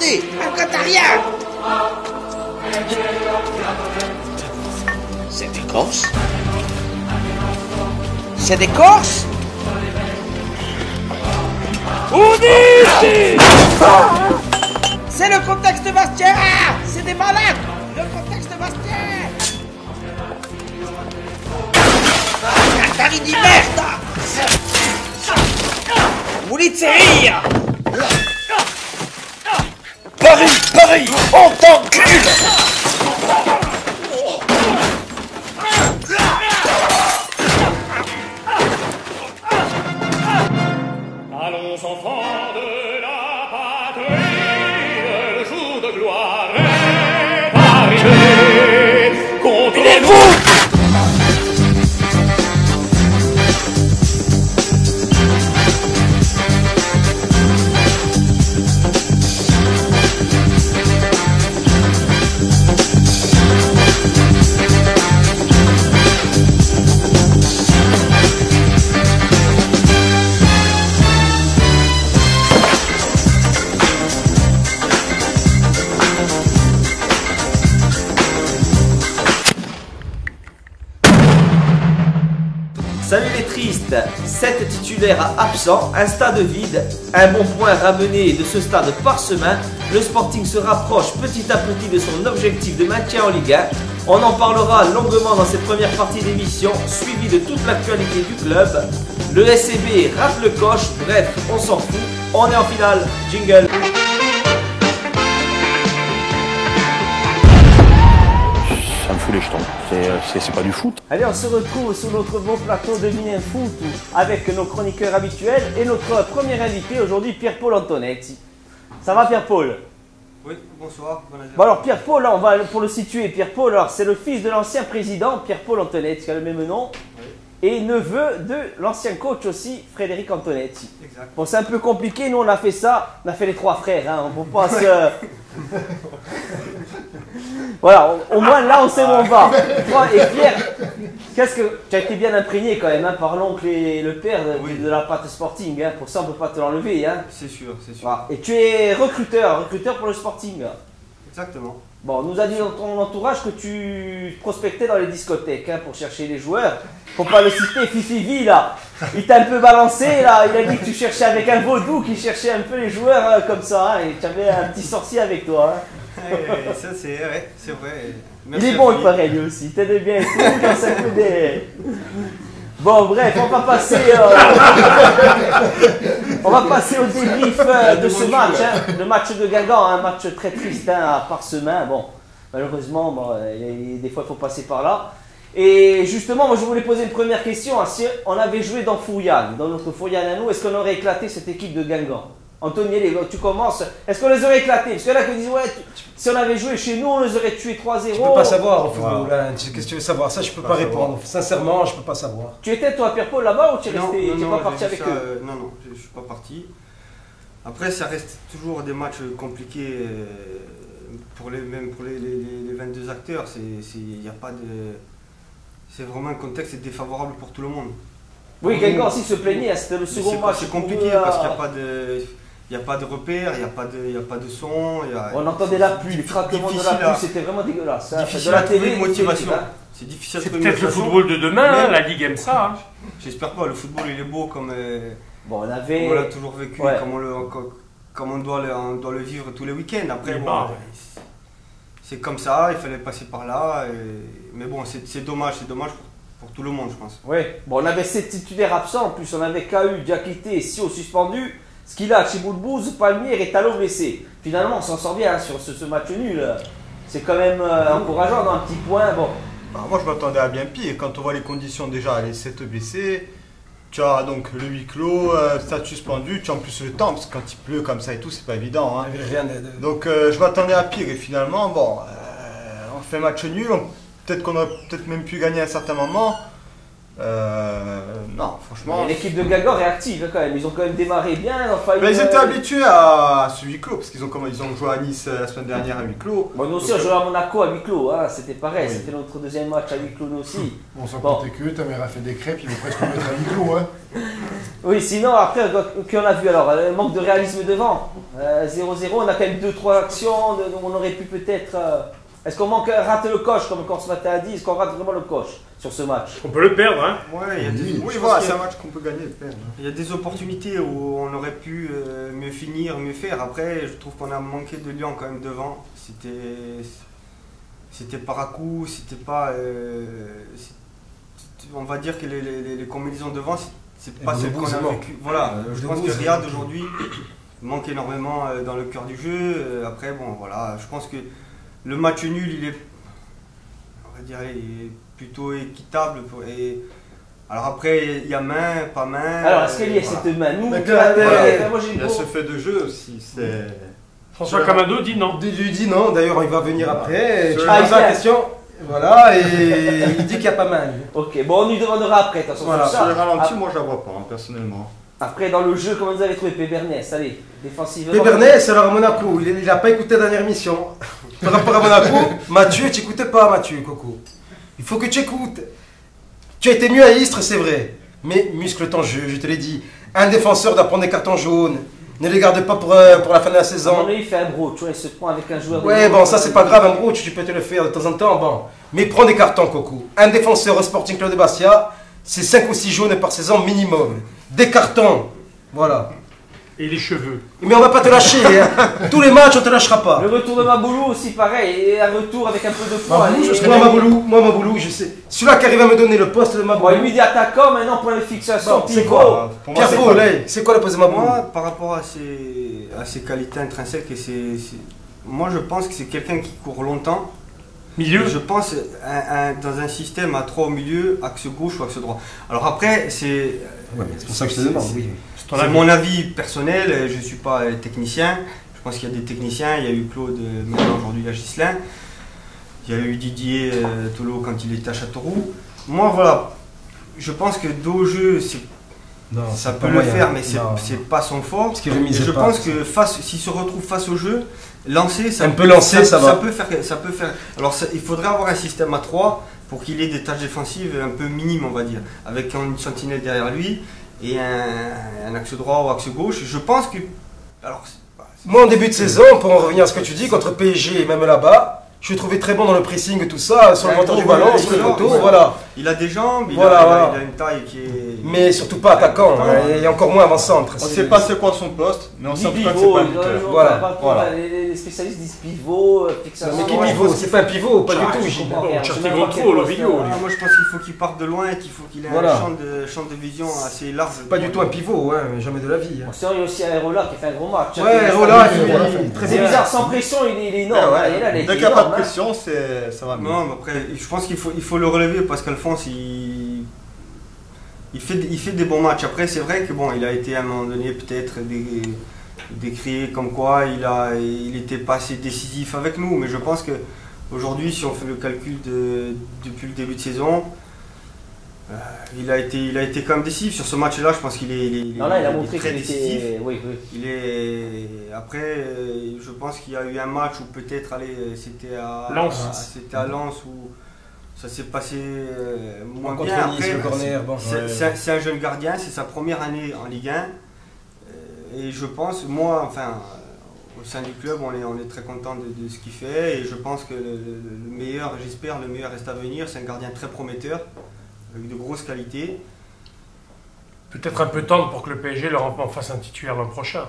côté, après t'as rien. C'est des Corses? C'est des Corses? C'est le contexte de Bastien. C'est des malades. Le contexte de Bastien. Atari di merda. Pulizia. Paris, on t'encule. Allons enfants de la patrie, le jour de gloire est arrivé. Contenez-vous! Salut les tristes, 7 titulaires absents, un stade vide, un bon point ramené de ce stade parsemé. Le Sporting se rapproche petit à petit de son objectif de maintien en Ligue 1. On en parlera longuement dans cette première partie d'émission, suivie de toute l'actualité du club. Le SCB rate le coche, bref, on s'en fout. On est en finale, jingle. Ça me fout les jetons, c'est pas du foot. Allez, on se retrouve sur notre beau plateau de Mini Foot avec nos chroniqueurs habituels et notre premier invité aujourd'hui, Pierre-Paul Antonetti. Ça va Pierre-Paul? Oui, bonsoir. Bon alors Pierre-Paul, là, on va pour le situer. Pierre-Paul, alors c'est le fils de l'ancien président Pierre-Paul Antonetti qui a le même nom. Oui. Et neveu de l'ancien coach aussi, Frédéric Antonetti. Exact. Bon, c'est un peu compliqué, nous on a fait ça, on a fait les trois frères, hein, on peut pas se... Voilà, au moins là on sait où on va. Et Pierre, qu'est-ce que... Tu as été bien imprégné quand même, hein, par l'oncle et le père de la pâte Sporting, hein, pour ça on peut pas te l'enlever. Hein. C'est sûr, c'est sûr. Voilà. Et tu es recruteur pour le Sporting. Exactement. Bon, on nous a dit dans ton entourage que tu prospectais dans les discothèques, hein, pour chercher les joueurs. Faut pas le citer, Fifi là. Il t'a un peu balancé là, il a dit que tu cherchais avec un vaudou qui cherchait un peu les joueurs comme ça, hein, et tu avais un petit sorcier avec toi. Hein. Ça c'est vrai, c'est vrai. Merci, il est bon il paraît lui aussi, il t'aide bien, quand ça fait des... Bon bref, on va passer au débrief de ce match, hein, le match de Guingamp, un match très triste, hein, à Parsemin. Bon, malheureusement, des fois il faut passer par là. Et justement, moi je voulais poser une première question. Si on avait joué dans Fouriane, dans notre Fouriane à nous, est-ce qu'on aurait éclaté cette équipe de Guingamp? Anthony, tu commences. Est-ce qu'on les aurait éclatés? Parce que là, ils disent, ouais, si on avait joué chez nous, on les aurait tués 3-0. Je peux pas savoir au football. Hein. Qu'est-ce que tu veux savoir? Ça, je peux pas répondre. Sincèrement, je peux pas savoir. Tu étais, toi, Pierre-Paul, là-bas ou tu es resté? Tu n'es pas parti avec eux? Non, je suis pas parti. Après, ça reste toujours des matchs compliqués pour les 22 acteurs. Y a pas de... C'est vraiment un contexte défavorable pour tout le monde. Oui, Guingamp aussi se plaignait, c'était le second match. C'est compliqué parce qu'il n'y a pas de repères, il n'y a pas de son. On entendait la pluie, le craquement de la pluie, c'était vraiment dégueulasse. Hein. Difficile à trouver une motivation. C'est difficile à trouver une motivation. C'est peut-être le football de demain, hein, la Ligue aime ça. Hein. J'espère pas, le football il est beau comme bon, on l'a toujours vécu, comme on doit le vivre tous les week-ends. Après, c'est comme ça, il fallait passer par là. Mais bon, c'est dommage pour tout le monde, je pense. Oui, bon, on avait 7 titulaires absents, en plus on avait KU, Diakité, Sio suspendu, Skila, Chiboulbouz, Palmier et Talot blessé. Finalement, on s'en sort bien, hein, sur ce match nul. C'est quand même encourageant dans un petit point. Bon. Alors moi je m'attendais à bien pire. Quand on voit les conditions déjà, les 7 blessés, tu as donc le huis clos, stade suspendu, tu as en plus le temps, parce que quand il pleut comme ça et tout, c'est pas évident. Hein. Donc je m'attendais à pire et finalement, bon, on fait match nul, peut-être qu'on aurait même pu gagner à un certain moment. Non, franchement. L'équipe de Guingamp est active hein, quand même. Ils ont quand même démarré bien. Enfin, Ils étaient habitués à ce huis clos parce qu'ils ont joué à Nice la semaine dernière à huis clos. Bon, nous aussi, on jouait à Monaco à huis clos. Hein. C'était pareil. Oui. C'était notre deuxième match à huis clos, nous aussi. Bon, sans compter que ta mère a fait des crêpes, ils vont presque mettre à huis clos. Hein. Oui, sinon, après, qu'on a vu alors, manque de réalisme devant. 0-0, on a quand même 2-3 actions. On aurait pu peut-être. Est-ce qu'on rate le coche, comme ce matin a dit? Est-ce qu'on rate vraiment le coche sur ce match? On peut le perdre, hein? Ouais, il y a des... Oui, voilà, c'est un match qu'on peut gagner et perdre. Il y a des opportunités où on aurait pu mieux finir, mieux faire. Après, je trouve qu'on a manqué de lion quand même devant. C'était par à coup, c'était pas... on va dire que les combinaisons devant, c'est pas celle qu'on a vécu. Voilà, je pense que Riyad aujourd'hui manque énormément dans le cœur du jeu. Après, bon, voilà, je pense que le match nul, il est, on va dire, il est plutôt équitable. Alors après, il y a main, pas main. Alors, est-ce qu'il y a cette main? Nous, il y a ce fait de jeu aussi. François Camado dit non. Il lui dit non, d'ailleurs, il va venir après. Tu poses la question. Voilà, et il dit qu'il n'y a pas mal. Ok, bon, on lui demandera après. Voilà, sur le ralenti, moi, je la vois pas, hein, personnellement. Après, dans le jeu, comment vous avez trouvé Pébernès? Allez, défensivement. Pébernès, alors à Monaco, il n'a pas écouté la dernière mission. Par rapport à Monaco, Mathieu, tu n'écoutais pas, Mathieu, Coco. Il faut que tu écoutes. Tu as été mieux à Istres, c'est vrai. Mais muscle ton jeu, je te l'ai dit. Un défenseur doit prendre des cartons jaunes. Ne les garde pas pour la fin de la saison. À mon avis, il fait un bro, tu vois, il se prend avec un joueur. Ouais, bon, ça c'est pas grave, un bro, tu peux te le faire de temps en temps, bon. Mais prends des cartons, Coco. Un défenseur au Sporting Club de Bastia, c'est 5 ou 6 jaunes par saison minimum. Des cartons, voilà. Et les cheveux. Mais on va pas te lâcher, hein. Tous les matchs, on te lâchera pas. Le retour de Maboulou aussi, pareil, et un retour avec un peu de poids. Moi, Maboulou, je sais. Celui-là qui arrive à me donner le poste de Maboulou. Bon, lui dit attaquant, maintenant pour la fixation, c'est quoi Pierre Paul, c'est quoi le poste de Maboulou? Moi, par rapport à ses qualités intrinsèques, moi je pense que c'est quelqu'un qui court longtemps. Milieu. Je pense dans un système à 3 au milieu, axe gauche ou axe droit. Alors après, c'est pour ça que je te demande. C'est mon avis personnel, je ne suis pas technicien. Je pense qu'il y a des techniciens, il y a eu Claude, maintenant aujourd'hui il y a Ghislain. Il y a eu Didier Tolo quand il était à Châteauroux. Moi voilà, je pense que dos au jeu, ça peut le faire, mais c'est pas son fort. Et je pense que s'il se retrouve face au jeu, lancer, ça peut faire. Alors il faudrait avoir un système à 3 pour qu'il ait des tâches défensives un peu minimes, on va dire, avec une sentinelle derrière lui et un axe droit ou axe gauche. Je pense que... Alors, moi en début de saison, pour en revenir à ce que tu dis, contre PSG et même là-bas, je l'ai trouvé très bon dans le pressing et tout ça, sur le montant du ballon, sur le poteau, voilà. Il a des jambes, il a une taille qui est... Mais surtout pas attaquant, et encore moins avant-centre. On ne sait pas c'est quoi son poste, mais on sait que c'est pas un buteur. Voilà. Les spécialistes disent pivot, fixation. Mais qui pivot? C'est pas un pivot, pas du tout. Chartier contrôle au vidéo. Moi je pense qu'il faut qu'il parte de loin et qu'il faut qu'il ait un champ de vision assez large. Pas du tout un pivot, jamais de la vie. Sinon il y a aussi Areola qui fait un gros match. Ouais, Areola, c'est bizarre, sans pression, il est énorme. Dès qu'il n'y a pas de pression, ça va mieux. Non, mais après, je pense qu'il faut le relever parce qu'Alphonse, il fait des bons matchs. Après, c'est vrai que bon, il a été à un moment donné peut-être décrié comme quoi il était pas assez décisif avec nous. Mais je pense que aujourd'hui, si on fait le calcul depuis le début de saison, il a été quand même décisif sur ce match-là. Je pense qu'il est très décisif. Après, je pense qu'il y a eu un match où peut-être c'était à Lens où ça s'est passé moins bien. Après, c'est un jeune gardien, c'est sa première année en Ligue 1. Et je pense, moi, enfin, au sein du club, on est très content de ce qu'il fait. Et je pense que le meilleur, j'espère, le meilleur reste à venir. C'est un gardien très prometteur, avec de grosses qualités. Peut-être un peu tendre pour que le PSG leur en fasse un titulaire l'an prochain.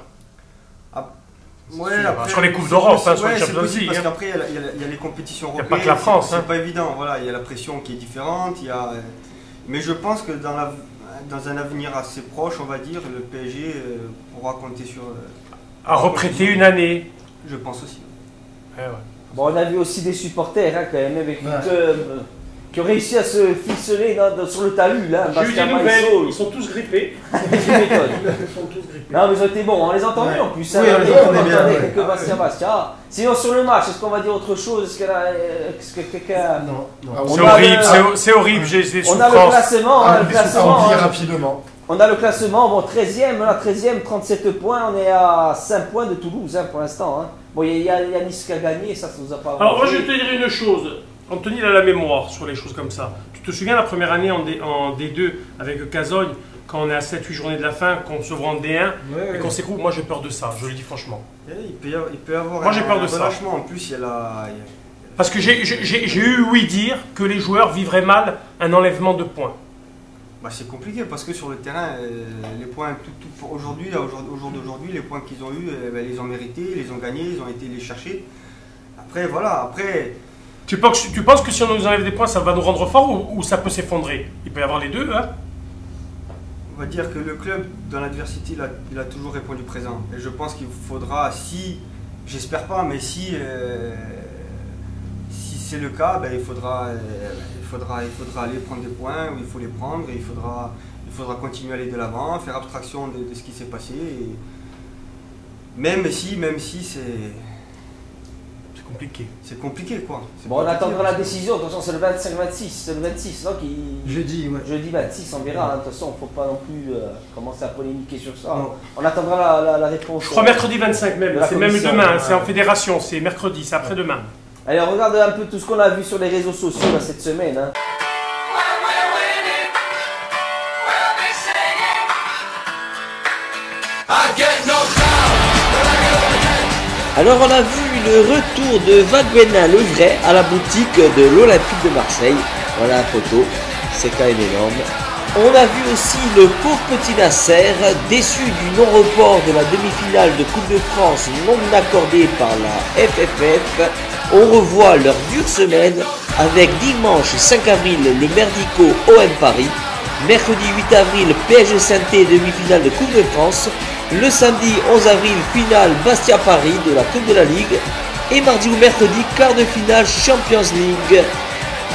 Ouais, après, sur les Coupes d'Europe, sur les Champions League. Parce qu'après, il y a les compétitions européennes. Il n'y a pas que la France. C'est pas évident. Voilà, il y a la pression qui est différente. Mais je pense que dans un avenir assez proche, on va dire, le PSG pourra compter sur... à reprêter une année. Je pense aussi. Ouais. Bon, on a vu aussi des supporters quand même avec qui ont réussi à se ficeler sur le talus là. J'ai eu des nouvelles, ils sont tous grippés. Tu m'étonnes. Ils sont tous grippés. Non mais ils ont été bons, on les entendait en plus. Oui, on les entendait bien, ouais. Quelques Bastia. Sinon sur le match, est-ce qu'on va dire autre chose? Est-ce que quelqu'un... Non. C'est horrible, c'est horrible, j'ai des On a le souffrances. classement, On dit rapidement. On a le classement, bon 13e, là 13e, 37 points, on est à 5 points de Toulouse pour l'instant. Hein. Bon, il y a Nice qui a gagné, ça nous a pas... Alors moi je vais te dire une chose, Anthony il a la mémoire sur les choses comme ça. Tu te souviens la première année en D2 avec Cazogne, quand on est à 7-8 journées de la fin, qu'on se voit en D1 et qu'on s'écroule, moi j'ai peur de ça, je le dis franchement. Il peut y avoir moi j'ai peur de ça. Relâchement. En plus, il y a la... Parce que j'ai eu ouï dire que les joueurs vivraient mal un enlèvement de points. Bah, c'est compliqué parce que sur le terrain, les points aujourd'hui, au jour d'aujourd'hui, les points qu'ils ont eu, ils les ont mérités, ils les ont gagnés, ils ont été les chercher. Après, voilà, après... Tu penses que si on nous enlève des points, ça va nous rendre forts ou ça peut s'effondrer? Il peut y avoir les deux, hein? On va dire que le club, dans l'adversité, il a toujours répondu présent. Et je pense qu'il faudra, j'espère pas, mais si c'est le cas, ben, il faudra aller prendre des points où il faut les prendre, et il faudra continuer à aller de l'avant, faire abstraction de ce qui s'est passé. Et même si c'est compliqué. C'est compliqué quoi. Bon, on attendra la décision, de toute façon c'est le 25-26, c'est le 26, non, Jeudi, ouais. Jeudi 26, on verra, de toute façon, il ne faut pas non plus commencer à polémiquer sur ça. Non. On attendra la réponse. Je crois mercredi 25 même, c'est même demain, c'est en fédération, c'est mercredi, c'est après-demain. Allez, on regarde un peu tout ce qu'on a vu sur les réseaux sociaux là, cette semaine. Hein. Alors on a vu le retour de Valbuena le vrai à la boutique de l'Olympique de Marseille. Voilà la photo, c'est quand même énorme. On a vu aussi le pauvre petit Nasser, déçu du non-report de la demi-finale de Coupe de France non accordée par la FFF. On revoit leur dure semaine avec dimanche 5 avril le merdico OM Paris, mercredi 8 avril PSG Saint-Étienne demi-finale de Coupe de France, le samedi 11 avril finale Bastia-Paris de la Coupe de la Ligue et mardi ou mercredi quart de finale Champions League.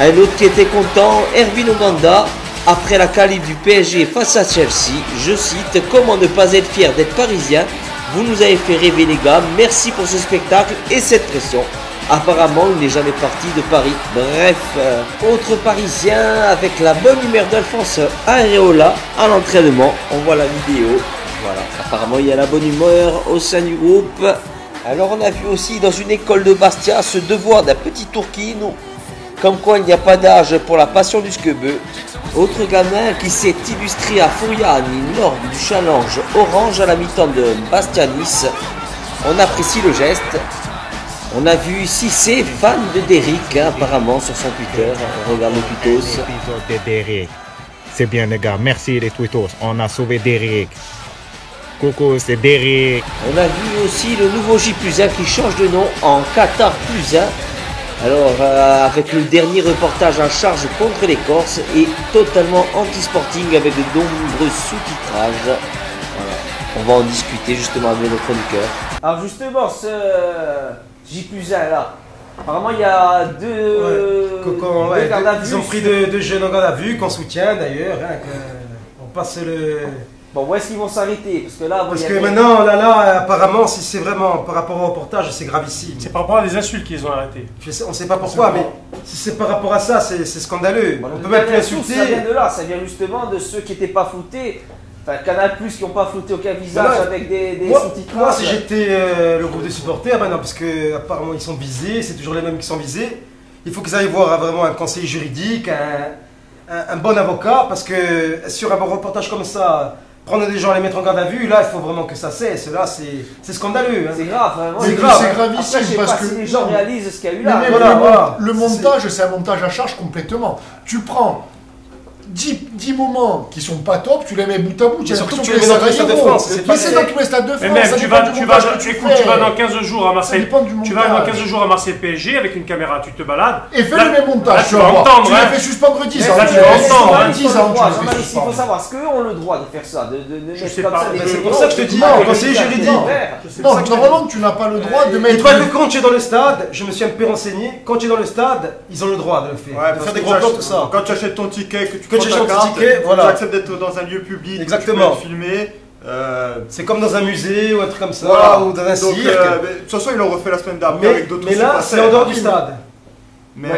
Un autre qui était content, Erwin Oganda, après la qualif du PSG face à Chelsea, je cite, comment ne pas être fier d'être parisien, vous nous avez fait rêver les gars, merci pour ce spectacle et cette pression. Apparemment, il n'est jamais parti de Paris. Bref, autre parisien avec la bonne humeur d'Alphonse Areola à l'entraînement. On voit la vidéo. Voilà, apparemment, il y a la bonne humeur au sein du groupe. Alors, on a vu aussi dans une école de Bastia ce devoir d'un petit Tourquine. Comme quoi, il n'y a pas d'âge pour la passion du skebeu. Autre gamin qui s'est illustré à Fouriani lors du challenge orange à la mi-temps de Bastia-Nice. On apprécie le geste. On a vu Cissé, fan de Derrick, apparemment, sur son Twitter. On regarde le tweetos. L'épisode de Derrick. C'est bien, les gars. Merci, les tweetos. On a sauvé Derrick. Coucou, c'est Derrick. On a vu aussi le nouveau J+1 qui change de nom en Qatar +1. Alors, avec le dernier reportage en charge contre les Corses et totalement anti-sporting avec de nombreux sous-titrages. Voilà. On va en discuter justement avec nos chroniqueurs. Alors justement, ce J+1 là, apparemment il y a deux gardes à vue. Ils ont pris deux jeunes en garde à vue qu'on soutient d'ailleurs. Hein, on passe le... Bon, où est-ce qu'ils vont s'arrêter? Parce que là, parce que maintenant, là, apparemment, si c'est vraiment par rapport au reportage, c'est gravissime. C'est par rapport à des insultes qu'ils ont arrêté. On ne sait pas pourquoi, mais si c'est par rapport à ça, c'est scandaleux. Bon, on peut même plus insulter. Ça vient de là, ça vient justement de ceux qui n'étaient pas floutés. Enfin, Canal+, qui n'ont pas flouté aucun visage avec des sous-titres. Moi, si j'étais le groupe de supporters, ben non, parce que apparemment ils sont visés, c'est toujours les mêmes qui sont visés. Il faut qu'ils aillent voir vraiment un conseiller juridique, un bon avocat, parce que sur un bon reportage comme ça, prendre des gens et les mettre en garde à vue, là, il faut vraiment que ça cesse. Là, c'est scandaleux. Hein. C'est grave. Hein. C'est gravissime. Après, je sais parce pas que si les gens réalisent ce qu'il y a eu là. Mais le montage, c'est un montage à charge complètement. Tu prends 10 moments qui sont pas top, tu les mets bout à bout. Mais surtout, tu les mets dans tous les stades de France. Mais c'est dans tous les stades de France. Mais même, tu vas dans 15 jours à Marseille. Tu vas dans 15 jours à Marseille PSG avec une caméra, tu te balades. Et fais le même montage, tu vas entendre. Tu l'as fait suspendre 10 ans. Là, tu vas entendre. 10 ans. Il faut savoir, est-ce qu'eux ont le droit de faire ça? Je sais pas. C'est pour ça que je te dis, conseiller juridique. Non, normalement, tu n'as pas le droit de mettre. Et toi, quand tu es dans le stade, je me suis un peu renseigné, quand tu es dans le stade, ils ont le droit de le faire. Ouais, de faire des gros plans, tout ça. Quand tu achètes ton ticket, que tu Quand prends tu ta achètes ton carte, ticket, voilà. tu acceptes d'être dans un lieu public, Exactement. tu peux être filmé. C'est comme dans un musée ou un truc comme ça, Voilà. ou dans un Donc, cirque. de toute façon, ils l'ont refait la semaine d'après avec d'autres Mais là, c'est en dehors du stade. Mais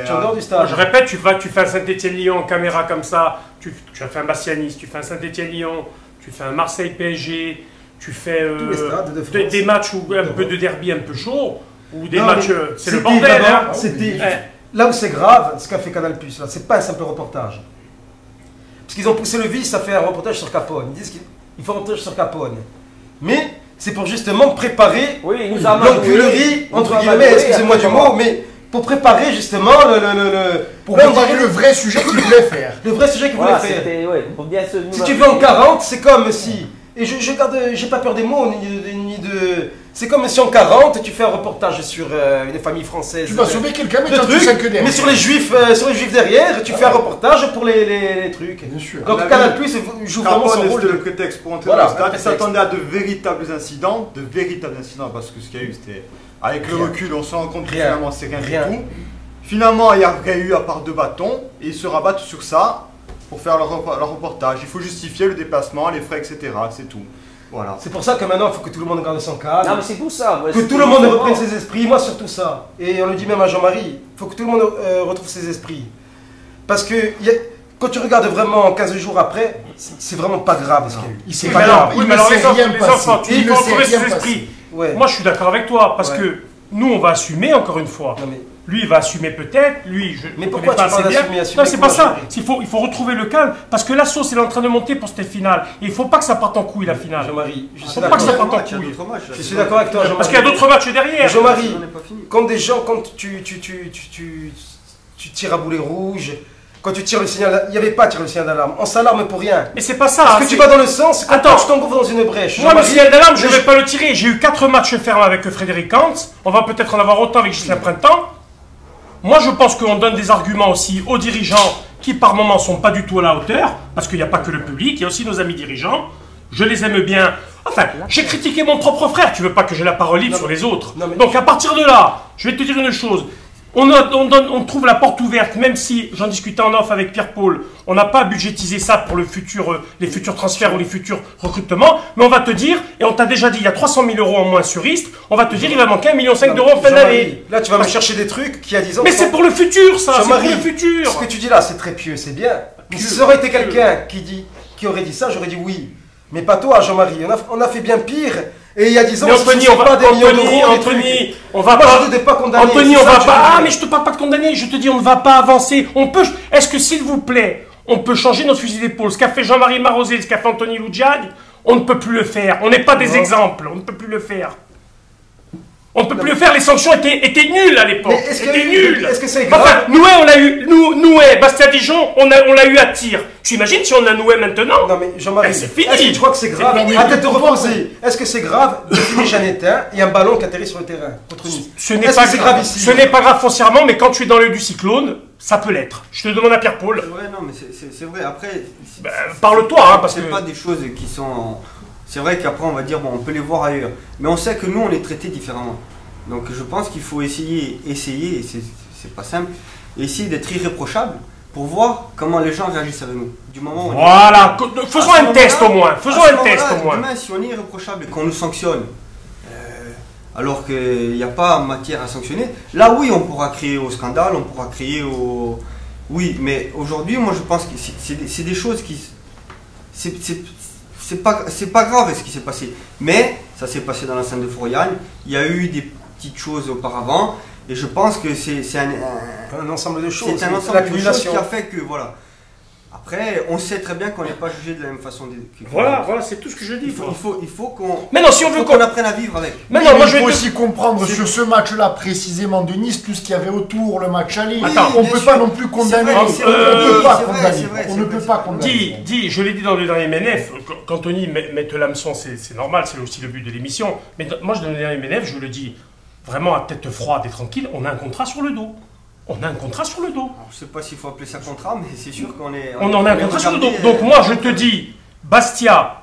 Tu es en dehors du stade. Je répète, tu fais un Saint-Etienne-Lyon en caméra comme ça, tu as fait un Bastia-Nice, tu fais un Saint-Etienne-Lyon, tu fais un Marseille-PSG, tu fais Tous les stades de France. des matchs où un peu de derby un peu chaud, ou des Non, matchs. mais C'est le c'était bordel, d'abord, hein. c'était- Ouais. Là où c'est grave, ce qu'a fait Canal+, là, c'est pas un simple reportage. Parce qu'ils ont poussé le vice à faire un reportage sur Capone. Ils disent qu'il faut un reportage sur Capone. Mais c'est pour justement préparer l'enculerie, entre guillemets, excusez-moi du mot, mais pour préparer justement Pour préparer le vrai sujet qu'ils voulaient faire. Le vrai sujet qu'ils voulaient faire. Pour bien se Si tu veux en 40, c'est comme si. Et je garde, j'ai pas peur des mots ni de. C'est comme si en 40 tu fais un reportage sur une famille française. Tu vas sauver quelqu'un, mais le tu as truc, tout ça que derrière. mais sur les juifs derrière, tu fais un reportage pour les trucs. Bien sûr. Donc Canal Plus joue vraiment son rôle c'était de le prétexte pour entrer Voilà, dans le stade. un Ils prétexte. s'attendaient à de véritables incidents, parce que ce qu'il y a eu, c'était. Avec le Rien. recul, on se rend compte que Rien. finalement, c'est rien Rien. du tout. Finalement, il n'y a rien eu à part 2 bâtons, et ils se rabattent sur ça pour faire leur reportage. Il faut justifier le déplacement, les frais, etc. C'est tout. Voilà. C'est pour ça que maintenant il faut que tout le monde garde son calme. Non, mais c'est pour ça. Que tout le monde reprenne ses esprits, moi surtout ça. Et on le dit même à Jean-Marie, il faut que tout le monde retrouve ses esprits. Parce que quand tu regardes vraiment 15 jours après, c'est vraiment pas grave ce qu'il y a eu. s'est Oui, pas mais grave. alors, oui, Il mais ne alors s'est les enfants, rien passé. tu Il dis ne faut s'est retrouver rien ses passé. esprits. Ouais. Moi, je suis d'accord avec toi, parce Ouais. que nous, on va assumer, encore une fois. Non, mais- Lui, il va assumer peut-être, lui, je Mais ne pourquoi connais pas tu parles assez bien. d'assumer, assumer Non, c'est comment pas ça. assumer Il faut retrouver le calme, parce que la sauce, elle est en train de monter pour cette finale. Et il ne faut pas que ça parte en couille, la finale. Jean-Marie, je suis Faut pas que ça d'accord. parte en Il y a couille. d'autres matchs, là. Je suis d'accord avec toi, Jean-Marie. Parce qu'il y a d'autres matchs derrière. Jean-Marie, On n'est pas fini. quand des gens, quand tu tires à boulet rouge, quand tu tires le signal, il n'y avait pas à tirer le signal d'alarme. On s'alarme pour rien. Mais c'est pas ça. Parce que c'est- tu vas dans le sens, quand Attends. tu t'engouffres dans une brèche. Moi, le Jean-Marie, signal d'alarme, je ne vais pas le tirer. J'ai eu 4 matchs fermes avec Frédéric Kantz. On va peut-être en avoir autant avec Gislain Printemps. Moi, je pense qu'on donne des arguments aussi aux dirigeants qui, par moments, sont pas du tout à la hauteur. Parce qu'il n'y a pas que le public, il y a aussi nos amis dirigeants. Je les aime bien. Enfin, j'ai critiqué mon propre frère. Tu veux pas que j'ai la parole libre Non, sur les autres. non, mais- Donc, à partir de là, je vais te dire une chose. On trouve la porte ouverte, même si j'en discutais en off avec Pierre-Paul, on n'a pas budgétisé ça pour les futurs transferts ou les futurs recrutements, mais on va te dire, et on t'a déjà dit, il y a 300 000 euros en moins sur Istres, on va te dire, il va manquer 1,5 million d'euros en fin Jean-Marie, d'année. Là, tu vas me chercher des trucs qui a 10 ans. Mais c'est pour le futur, ça, c'est pour Jean-Marie, le futur. Ce que tu dis là, c'est très pieux, c'est bien. Mais si ça aurait été quelqu'un qui aurait dit ça, j'aurais dit oui. Mais pas toi, Jean-Marie. On a fait bien pire. Et il y a 10 ans, Mais si Anthony, tu on sais va, pas des millions Anthony, d'euros, des Anthony, trucs. on va Moi, pas. je te dis pas condamner. Anthony, c'est on ça va que je pas. veux Ah, dire. mais je te parle pas de condamner. Je te dis, on ne va pas avancer. Est-ce que, s'il vous plaît, on peut changer notre fusil d'épaule? Ce qu'a fait Jean-Marie Marosé, ce qu'a fait Anthony Loudjag, on ne peut plus le faire. On n'est pas des Non. exemples. On ne peut plus le faire. On ne peut plus le faire. Les sanctions étaient nulles à l'époque. Mais est-ce que- Étaient nulles. est-ce que c'est grave? Enfin, Noué, on l'a eu. Noué, Bastia Dijon, on l'a eu à tir. Tu imagines si on a Noué maintenant? Non mais Jean-Marie, Eh, c'est fini. est-ce que tu crois que c'est grave C'est fini. à tête reposée, est-ce que c'est grave de fumer Jeannetin et un ballon qui atterrit sur le terrain contre Nice? Ce n'est Est-ce pas que c'est grave ici? Ce n'est pas grave foncièrement, mais quand tu es dans l'œil du cyclone, ça peut l'être. Je te demande à Pierre-Paul. Ouais, non, mais c'est vrai. Après, Parle-toi, hein, parce c'est que. pas des choses qui sont. C'est vrai qu'après, on va dire, bon, on peut les voir ailleurs. Mais on sait que nous, on est traités différemment. Donc, je pense qu'il faut essayer, et c'est pas simple, essayer d'être irréprochable pour voir comment les gens réagissent avec nous. Du moment où on est- Voilà, faisons À ce un test au moment-là- moins. Faisons à ce un test moment-là, au moins. Demain, si on est irréprochable et qu'on nous sanctionne, alors qu'il n'y a pas matière à sanctionner, là oui, on pourra crier au scandale, on pourra crier au. Oui, mais aujourd'hui, moi je pense que c'est des choses qui. C'est pas grave ce qui s'est passé. Mais ça s'est passé dans l'enceinte de Florian. Il y a eu des petites choses auparavant. Et je pense que c'est un ensemble de choses. C'est un c'est ensemble de choses l'accumulation. qui a fait que, voilà. Après, on sait très bien qu'on n'est pas jugé de la même façon. Voilà, c'est tout ce que je dis. Il faut qu'on. Maintenant, si on veut qu'on apprenne à vivre avec. Maintenant, moi, je vais aussi comprendre sur ce match-là précisément de Nice tout ce qu'il y avait autour, le match aller. On ne peut pas non plus condamner. On ne peut pas condamner. Je l'ai dit dans le dernier MNF, qu'Anthony mette l'hameçon, c'est normal, c'est aussi le but de l'émission. Mais moi, dans le dernier MNF, je le dis vraiment à tête froide et tranquille, on a un contrat sur le dos. On a un contrat sur le dos. Alors, je ne sais pas s'il faut appeler ça contrat, mais c'est sûr qu'on est. On en a un contrat sur le dos. Donc moi, je te dis, Bastia,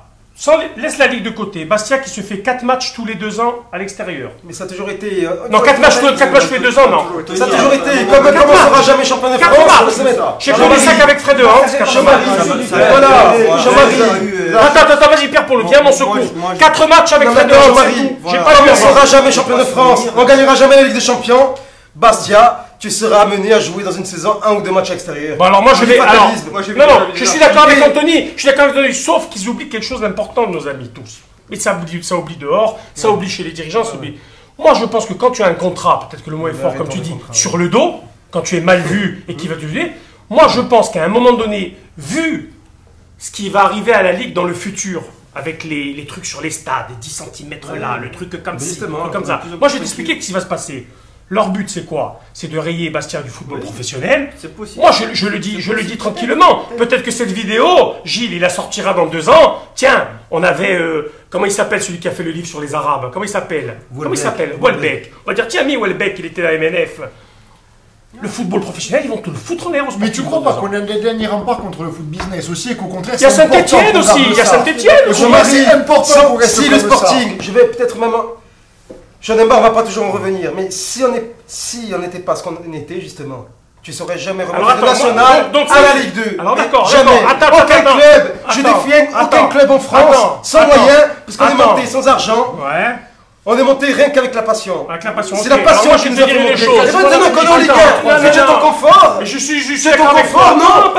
laisse la Ligue de côté. Bastia qui se fait 4 matchs tous les 2 ans à l'extérieur. Mais ça a toujours été. Non, 4 matchs tous les 2 ans, non. Ça a toujours été. Comme on ne sera jamais champion de France, j'ai pris le sac avec Fred Jean-Marie. Voilà, Jean-Marie. Attends, vas-y, Pierre Paul, viens à mon secours. 4 matchs avec Fred Jean-Marie. On ne sera jamais champion de France. On ne gagnera jamais la Ligue des Champions. Bastia, tu seras amené à jouer dans une saison 1 ou 2 matchs extérieurs. Bon alors moi je vais... Alors, non, je suis d'accord avec Anthony, sauf qu'ils oublient quelque chose d'important, nos amis tous. Mais ça oublie dehors, ça oublie chez les dirigeants, ça oublie. Moi je pense que quand tu as un contrat, peut-être que le mot est fort comme tu dis, sur le dos, quand tu es mal vu et qui va te juger, moi je pense qu'à un moment donné, vu ce qui va arriver à la Ligue dans le futur, avec les trucs sur les stades, 10 cm là, le truc comme ça, moi je vais t'expliquer ce qui va se passer. Leur but, c'est quoi? C'est de rayer Bastia du football professionnel. C'est possible. Moi, je le dis tranquillement. Peut-être que cette vidéo, Gilles, il la sortira dans 2 ans. Tiens, on avait... comment il s'appelle celui qui a fait le livre sur les Arabes? Comment il s'appelle? Welbeck. On va dire, tiens, Welbeck, il était à la MNF. Le football professionnel, ils vont te le foutre en l'air. Mais tu crois pas qu'on a des derniers remparts contre le foot business aussi et qu'au contraire, il y a Saint-Etienne aussi. Il y a Saint-Etienne aussi. C'est important. Si le Sporting, je vais peut-être même... Jean Demba, on va pas toujours en revenir, mais si on n'était pas ce qu'on était, justement, tu saurais jamais remonter de national à la Ligue 2. Alors d'accord, jamais. Aucun club, je défie aucun club en France, sans moyens, parce qu'on est monté sans argent. Ouais. On est monté rien qu'avec la passion. Avec la passion. C'est la passion qui nous a fait monter. Et maintenant qu'on est en Ligue 1, c'est ton confort. Je suis c'est ton confort. Non,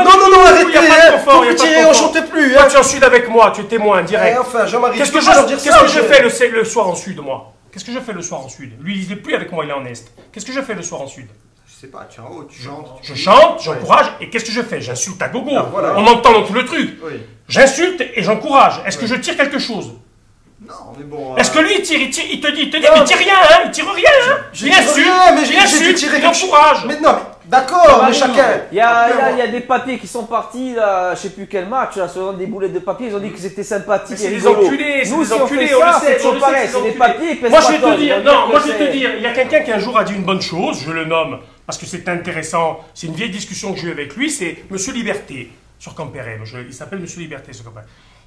arrêtez. Vous retirez, on chante plus. Toi, tu es en Sud avec moi, tu es témoin direct. Enfin, Jean-Marie, qu'est-ce que je fais le soir en Sud, moi? Qu'est-ce que je fais le soir en Sud? Lui, il n'est plus avec moi, il est en Est. Qu'est-ce que je fais le soir en Sud? Je sais pas, tu es en haut, tu chantes. Je chante, j'encourage, et qu'est-ce que je fais? J'insulte à gogo. On entend dans tout le truc. J'insulte et j'encourage. Est-ce que je tire quelque chose? Non, mais bon. Est-ce que lui, il tire, il te dit, mais il tire rien, hein? Il tire rien, hein? Il insulte, il encourage. Mais non, d'accord, mais chacun. Il y a des papiers qui sont partis, là, je sais plus quel match, là, sur des boulettes de papier, ils ont dit que c'était sympathique. C'est des enculés, nous, si on fait ça, c'est toujours pareil, c'est des papiers, ils pèsent moi, je vais te dire, non, moi, je vais te dire, il y a quelqu'un qui un jour a dit une bonne chose, je le nomme, parce que c'est intéressant, c'est une vieille discussion que j'ai eue avec lui, c'est Monsieur Liberté, sur Campérem, il s'appelle Monsieur Liberté, ce copain.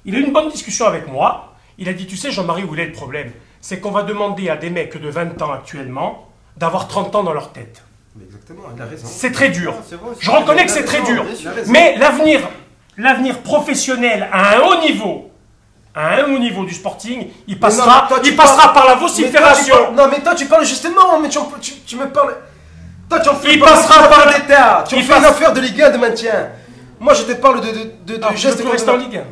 Il a eu une bonne discussion avec moi. Il a dit, tu sais, Jean-Marie, où est le problème? C'est qu'on va demander à des mecs de 20 ans actuellement d'avoir 30 ans dans leur tête. Exactement, il a raison. C'est très dur. Je reconnais que c'est très dur. Mais l'avenir professionnel à un haut niveau du Sporting, il passera par la vocifération. Non, mais toi, tu parles justement, mais tu me parles... Toi, tu en fais il passera par l'État. Tu en fais une affaire de Ligue 1 de maintien. Moi, je te parle de gestes... Tu veux rester en Ligue 1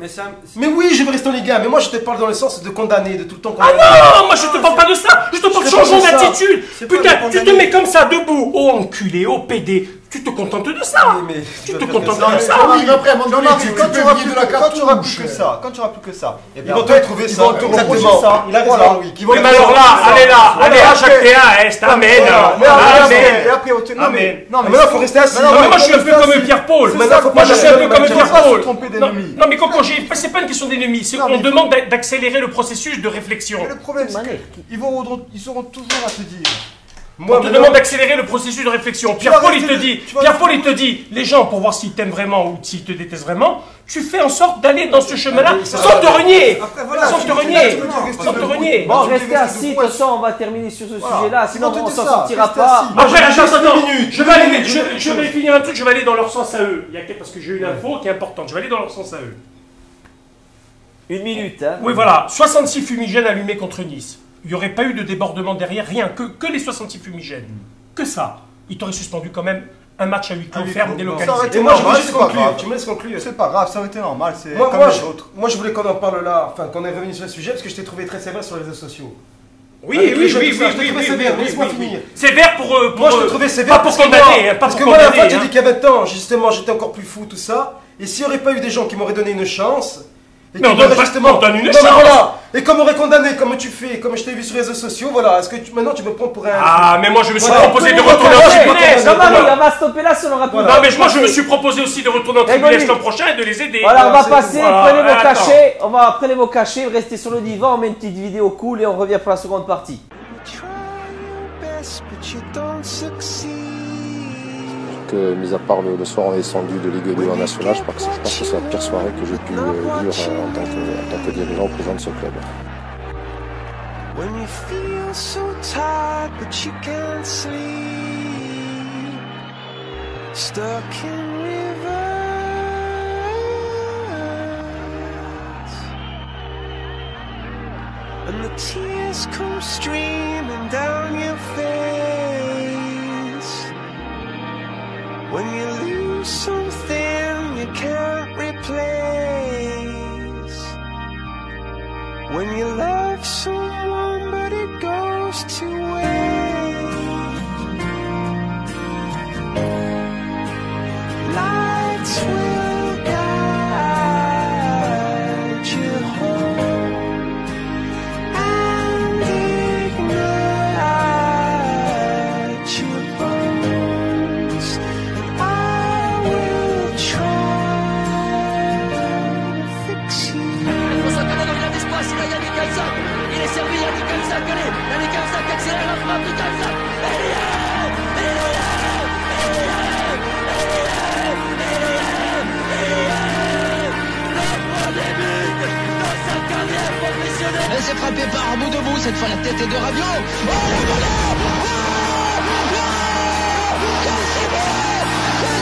mais oui, je veux rester en Ligue 1, mais moi, je te parle dans le sens de condamner, de tout le temps condamner. Ah non, moi, je te parle pas de ça. Je te parle de changement d'attitude. Putain, tu te mets comme ça, debout, ô enculé, ô PD. Tu te contentes de ça. Tu te contentes de ça. Oui, après, à un moment donné, quand tu auras plus que ça, ils vont te retrouver ça. Exactement. Il a raison, oui. Mais alors là, allez, à chaque T1 Est, amen. Et après, non, mais là, il faut rester assis. Non, mais moi, je suis un peu comme Pierre-Paul. Moi, je suis un peu comme Pierre-Paul. Non, mais Coco, c'est pas une question d'ennemi. On demande d'accélérer le processus de réflexion. Mais le problème, c'est qu'ils auront toujours à te dire. On te demande d'accélérer le processus de réflexion. Pierre-Paul, il te dit, les gens, pour voir s'ils t'aiment vraiment ou s'ils te détestent vraiment, tu fais en sorte d'aller dans ce chemin-là sans te renier. Sans te renier. Bon, restez assis, de toute façon, on va terminer sur ce sujet-là, sinon on s'en sortira pas. Après, attends, je vais finir un truc, je vais aller dans leur sens à eux. Parce que j'ai une info qui est importante, je vais aller dans leur sens à eux. 1 minute, hein. Oui, voilà, 66 fumigènes allumés contre Nice. Il n'y aurait pas eu de débordement derrière, rien, que les 66 fumigènes. Que ça. Il t'aurait suspendu quand même un match à huis clos ferme délocalisé. Et moi, je veux juste conclure. Tu me laisses conclure. C'est pas grave, ça aurait été normal. Moi, je voulais qu'on en parle là, enfin qu'on ait revenu sur le sujet, parce que je t'ai trouvé très sévère sur les réseaux sociaux. Oui, sévère, laisse-moi finir. Sévère pour. Moi, je te trouvais sévère. Pas pour condamner, parce que moi, la fois, tu dis qu'il y a 20 ans, justement, j'étais encore plus fou, tout ça. Et s'il n'y aurait pas eu des gens qui m'auraient donné une chance. Mais on donne une chance. Voilà. Et comme m'aurait condamné, comme tu fais, comme je t'ai vu sur les réseaux sociaux, voilà. Est-ce que maintenant tu me prends pour un. Ah, mais moi je me suis proposé de retourner en tribunal. Non, Marie, on va stopper là, ça n'aura plus. Non, mais moi je me suis proposé aussi de retourner en tribunal l'an prochain et de les aider. Voilà, on va passer, prenez vos cachets, prenez vos cachets, restez sur le divan, on met une petite vidéo cool et on revient pour la seconde partie. Que, mis à part le soir on est descendu de Ligue 2 en National, je pense que c'est la pire soirée que j'ai pu vivre en tant que dirigeant, président de ce club. When you feel so tired but you can't sleep, stuck in rivers, and the tears come streaming down your face. When you lose something you can't replace, when you love someone but it goes to waste, lights will guide you home and ignite your bones, and I will try to fix you. Il est servi, il y a du Kamsak, allez, il y a du Kamsak, accélère la frappe du Kamsak, elle s'est frappée par un bout de bout, cette fois la tête est de Rabiot. Oh, le voleur!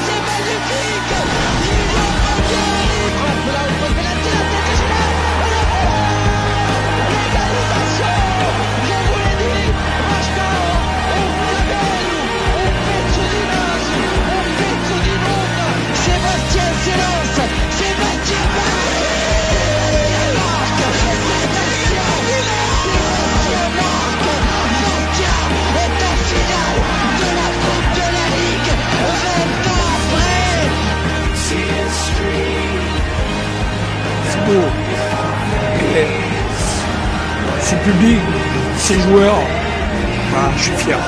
C'est magnifique! Il frappe là, il frappe la tête, la tête est là. Sébastien s'élance, Sébastien marque, Bastia est en finale de la Coupe de la Ligue, 20 ans après. C'est beau. C'est le public, c'est les joueurs. Voilà, je suis fier.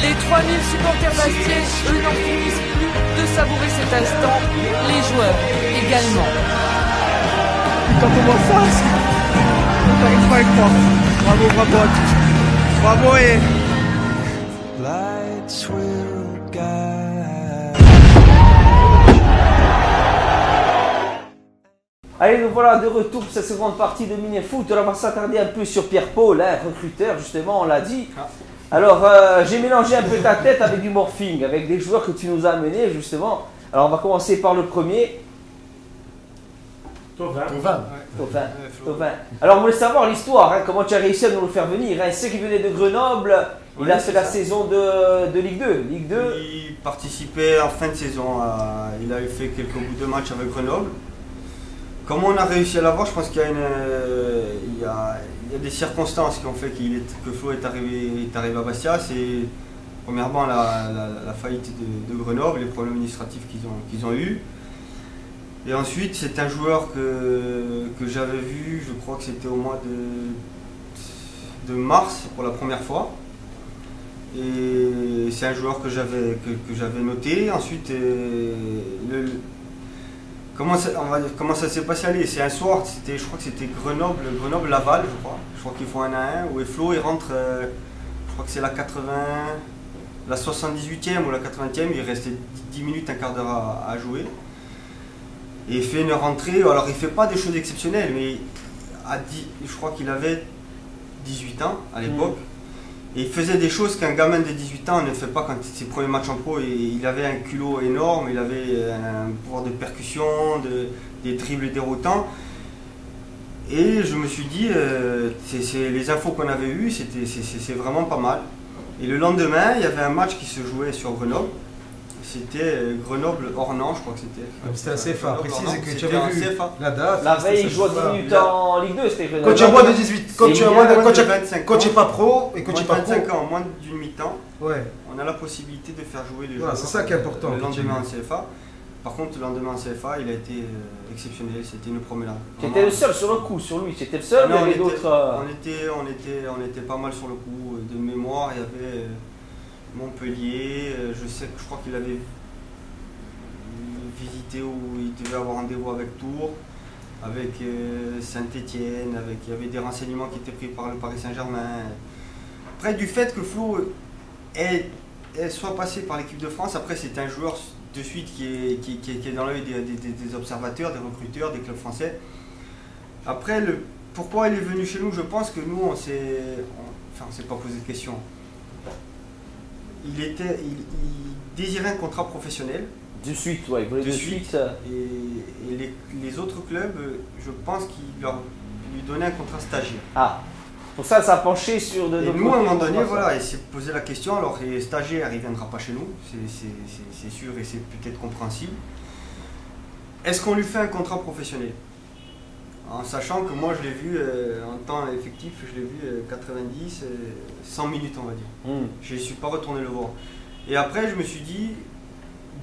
Les 3000 supporters bastiais, eux, n'en finissent plus de savourer cet instant. Les joueurs également. Quand on voit ça, on n'arrive pas à y croire. Bravo, bravo à tous. Bravo et... Lights will guide. Allez, nous voilà de retour pour cette seconde partie de Mini Foot. On va s'attarder un peu sur Pierre-Paul, recruteur, justement, on l'a dit. Alors, j'ai mélangé un peu ta tête avec du morphing, avec des joueurs que tu nous as amenés, justement. Alors, on va commencer par le premier. Thauvin. Alors, on voulait savoir l'histoire, comment tu as réussi à nous le faire venir. C'est qu'il venait de Grenoble, il a fait la saison de Ligue 2. Il participait en fin de saison, il avait fait quelques bouts de match avec Grenoble. Comment on a réussi à l'avoir, je pense qu'il y a il y a des circonstances qui ont fait que Flo est arrivé à Bastia. C'est premièrement la faillite de Grenoble, les problèmes administratifs qu'ils ont eus. Et ensuite, c'est un joueur que j'avais vu, je crois que c'était au mois de mars pour la première fois. Et c'est un joueur que j'avais noté. Ensuite, comment ça s'est passé? Allez, c'est un soir, je crois que c'était Grenoble-Laval, je crois. Je crois qu'ils font 1-1, où Flo il rentre, je crois que c'est la 78e ou la 80e, il restait 10 minutes, un quart d'heure à jouer. Et il fait une rentrée, alors il ne fait pas des choses exceptionnelles, mais je crois qu'il avait 18 ans à l'époque. Et il faisait des choses qu'un gamin de 18 ans ne fait pas quand ses premiers matchs en pro. Et il avait un culot énorme, il avait un pouvoir de percussion, des dribbles déroutants. Et je me suis dit, les infos qu'on avait eues, c'est vraiment pas mal. Et le lendemain, il y avait un match qui se jouait sur Grenoble. C'était Grenoble-Ornans, je crois que c'était. C'était un CFA, précise que tu C'était avais un vu CFA. la date. La veille, il jouait 10 minutes en Ligue 2, c'était Quand tu as moins de 18, quand tu as moins de 25 quand tu n'es pas pro et quand tu n'es pas pro. 25 ans, moins d'une mi-temps, ouais. On a la possibilité de faire jouer les joueurs. C'est ça qui est important. Le lendemain en CFA. Par contre, le lendemain en CFA, il a été exceptionnel, c'était une promenade. Tu étais le seul sur le coup, sur lui, tu étais le seul, mais il y avait d'autres. On était pas mal sur le coup. De mémoire, il y avait Montpellier, je crois qu'il avait visité où il devait avoir rendez-vous avec Tours, avec Saint-Étienne, il y avait des renseignements qui étaient pris par le Paris Saint-Germain. Après, du fait que Flo soit passé par l'équipe de France, après c'est un joueur de suite qui est dans l'œil des observateurs, des recruteurs, des clubs français. Après, pourquoi il est venu chez nous, je pense que nous, on s'est pas posé de question. Il désirait un contrat professionnel. De suite, ouais, il voulait de suite. Et les autres clubs, je pense qu'ils lui donnaient un contrat stagiaire. Ah, pour ça a penché sur de. Et nous, à un moment donné, voilà, il s'est posé la question. Alors, les stagiaires, il ne viendra pas chez nous, c'est sûr et c'est peut-être compréhensible. Est-ce qu'on lui fait un contrat professionnel? En sachant que moi, je l'ai vu en temps effectif, je l'ai vu 90, 100 minutes, on va dire. Je ne suis pas retourné le voir. Et après, je me suis dit,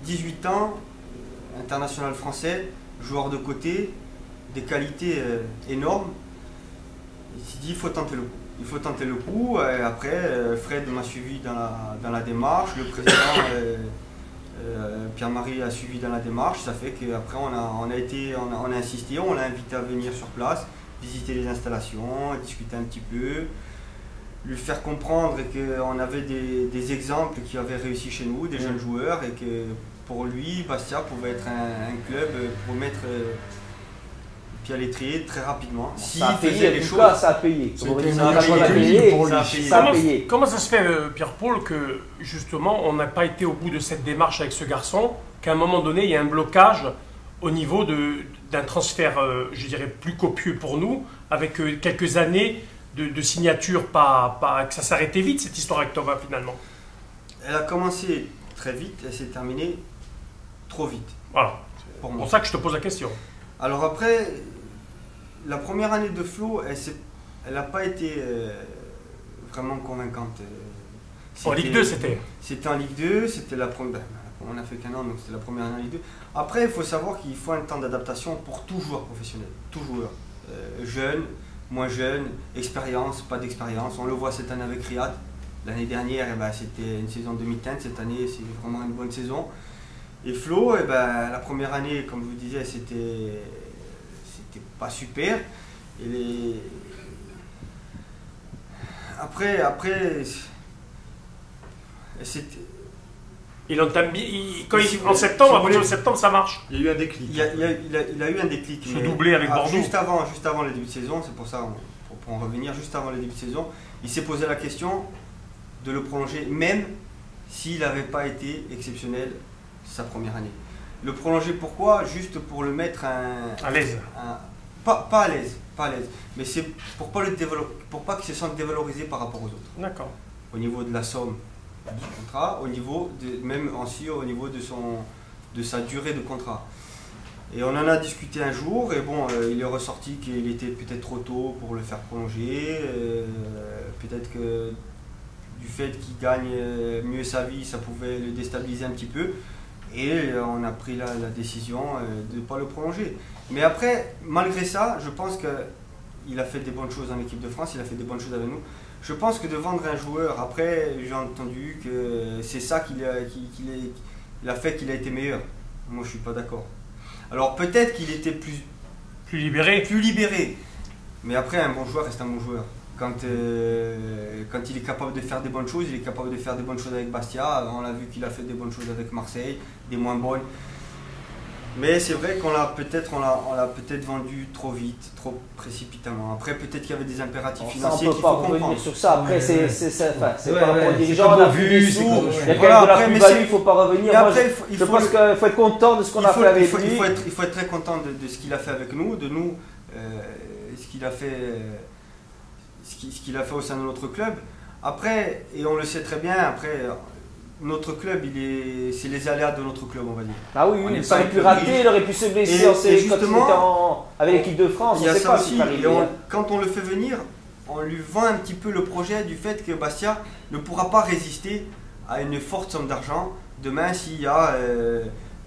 18 ans, international français, joueur de côté, des qualités énormes. Il s'est dit, il faut tenter le coup. Il faut tenter le coup. Et après, Fred m'a suivi dans la démarche. Le président Pierre-Marie a suivi dans la démarche. Ça fait qu'après, on a insisté, on l'a invité à venir sur place, visiter les installations, discuter un petit peu, lui faire comprendre qu'on avait des exemples qui avaient réussi chez nous, des jeunes joueurs, et que pour lui, Bastia pouvait être un club pour mettre pied à l'étrier très rapidement. Si ça a payé, les choses, ça a payé. Comment ça se fait, Pierre-Paul, que justement on n'a pas été au bout de cette démarche avec ce garçon, qu'à un moment donné il y a un blocage au niveau d'un transfert, je dirais, plus copieux pour nous, avec quelques années de signature, que ça s'arrêtait vite cette histoire avec Thomas finalement? Elle a commencé très vite, elle s'est terminée trop vite. Voilà, c'est pour ça que je te pose la question. Alors après, la première année de Flo, elle n'a pas été vraiment convaincante. En Ligue 2, c'était? C'était en Ligue 2, c'était la première. On a fait qu'un an, donc c'était la première année en Ligue 2. Après, il faut savoir qu'il faut un temps d'adaptation pour tout joueur professionnel, tout joueur. Jeune, moins jeune, expérience, pas d'expérience. On le voit cette année avec Riyad. L'année dernière, c'était une saison demi-teinte. Cette année, c'est vraiment une bonne saison. Et Flo, la première année, comme je vous disais, c'était pas super. Et après, c'était. Il entame bien. En septembre, après septembre, ça marche. Il y a eu un déclic. Il a eu un déclic. Se doubler avec Bordeaux. Juste avant le début de saison, c'est pour ça, pour en revenir, juste avant le début de saison, il s'est posé la question de le prolonger, même s'il n'avait pas été exceptionnel sa première année. Le prolonger, pourquoi? Juste pour le mettre à l'aise. Pas à l'aise, mais c'est pour pas qu'il se sente dévalorisé par rapport aux autres. D'accord. Au niveau de la somme du contrat, même aussi au niveau de sa durée de contrat. Et on en a discuté un jour, et bon, il est ressorti qu'il était peut-être trop tôt pour le faire prolonger, peut-être que du fait qu'il gagne mieux sa vie, ça pouvait le déstabiliser un petit peu. Et on a pris la décision de ne pas le prolonger. Mais après, malgré ça, je pense qu'il a fait des bonnes choses en équipe de France, il a fait des bonnes choses avec nous. Je pense que de vendre un joueur, après, j'ai entendu que c'est ça qu'il a fait qu'il a été meilleur. Moi, je ne suis pas d'accord. Alors peut-être qu'il était plus libéré. Mais après, un bon joueur reste un bon joueur. Quand il est capable de faire des bonnes choses, il est capable de faire des bonnes choses avec Bastia. On a vu qu'il a fait des bonnes choses avec Marseille, des moins bonnes. Mais c'est vrai qu'on l'a peut-être vendu trop vite, trop précipitamment. Après, peut-être qu'il y avait des impératifs financiers qu'il faut comprendre. On ne peut pas revenir sur ça. Après, c'est par rapport aux dirigeants, on a vu des sous, il y a quand même de la plus-value, il ne faut pas revenir. Moi, je pense qu'il faut être content de ce qu'on a fait avec lui. Il faut être très content de ce qu'il a fait avec nous, ce qu'il a fait au sein de notre club. Après, et on le sait très bien, après, notre club, c'est les aléas de notre club, on va dire. Ah oui, il aurait pu rater, il aurait pu se blesser avec l'équipe de France. Il y a ça aussi. Quand on le fait venir, on lui vend un petit peu le projet du fait que Bastia ne pourra pas résister à une forte somme d'argent. Demain, s'il y a,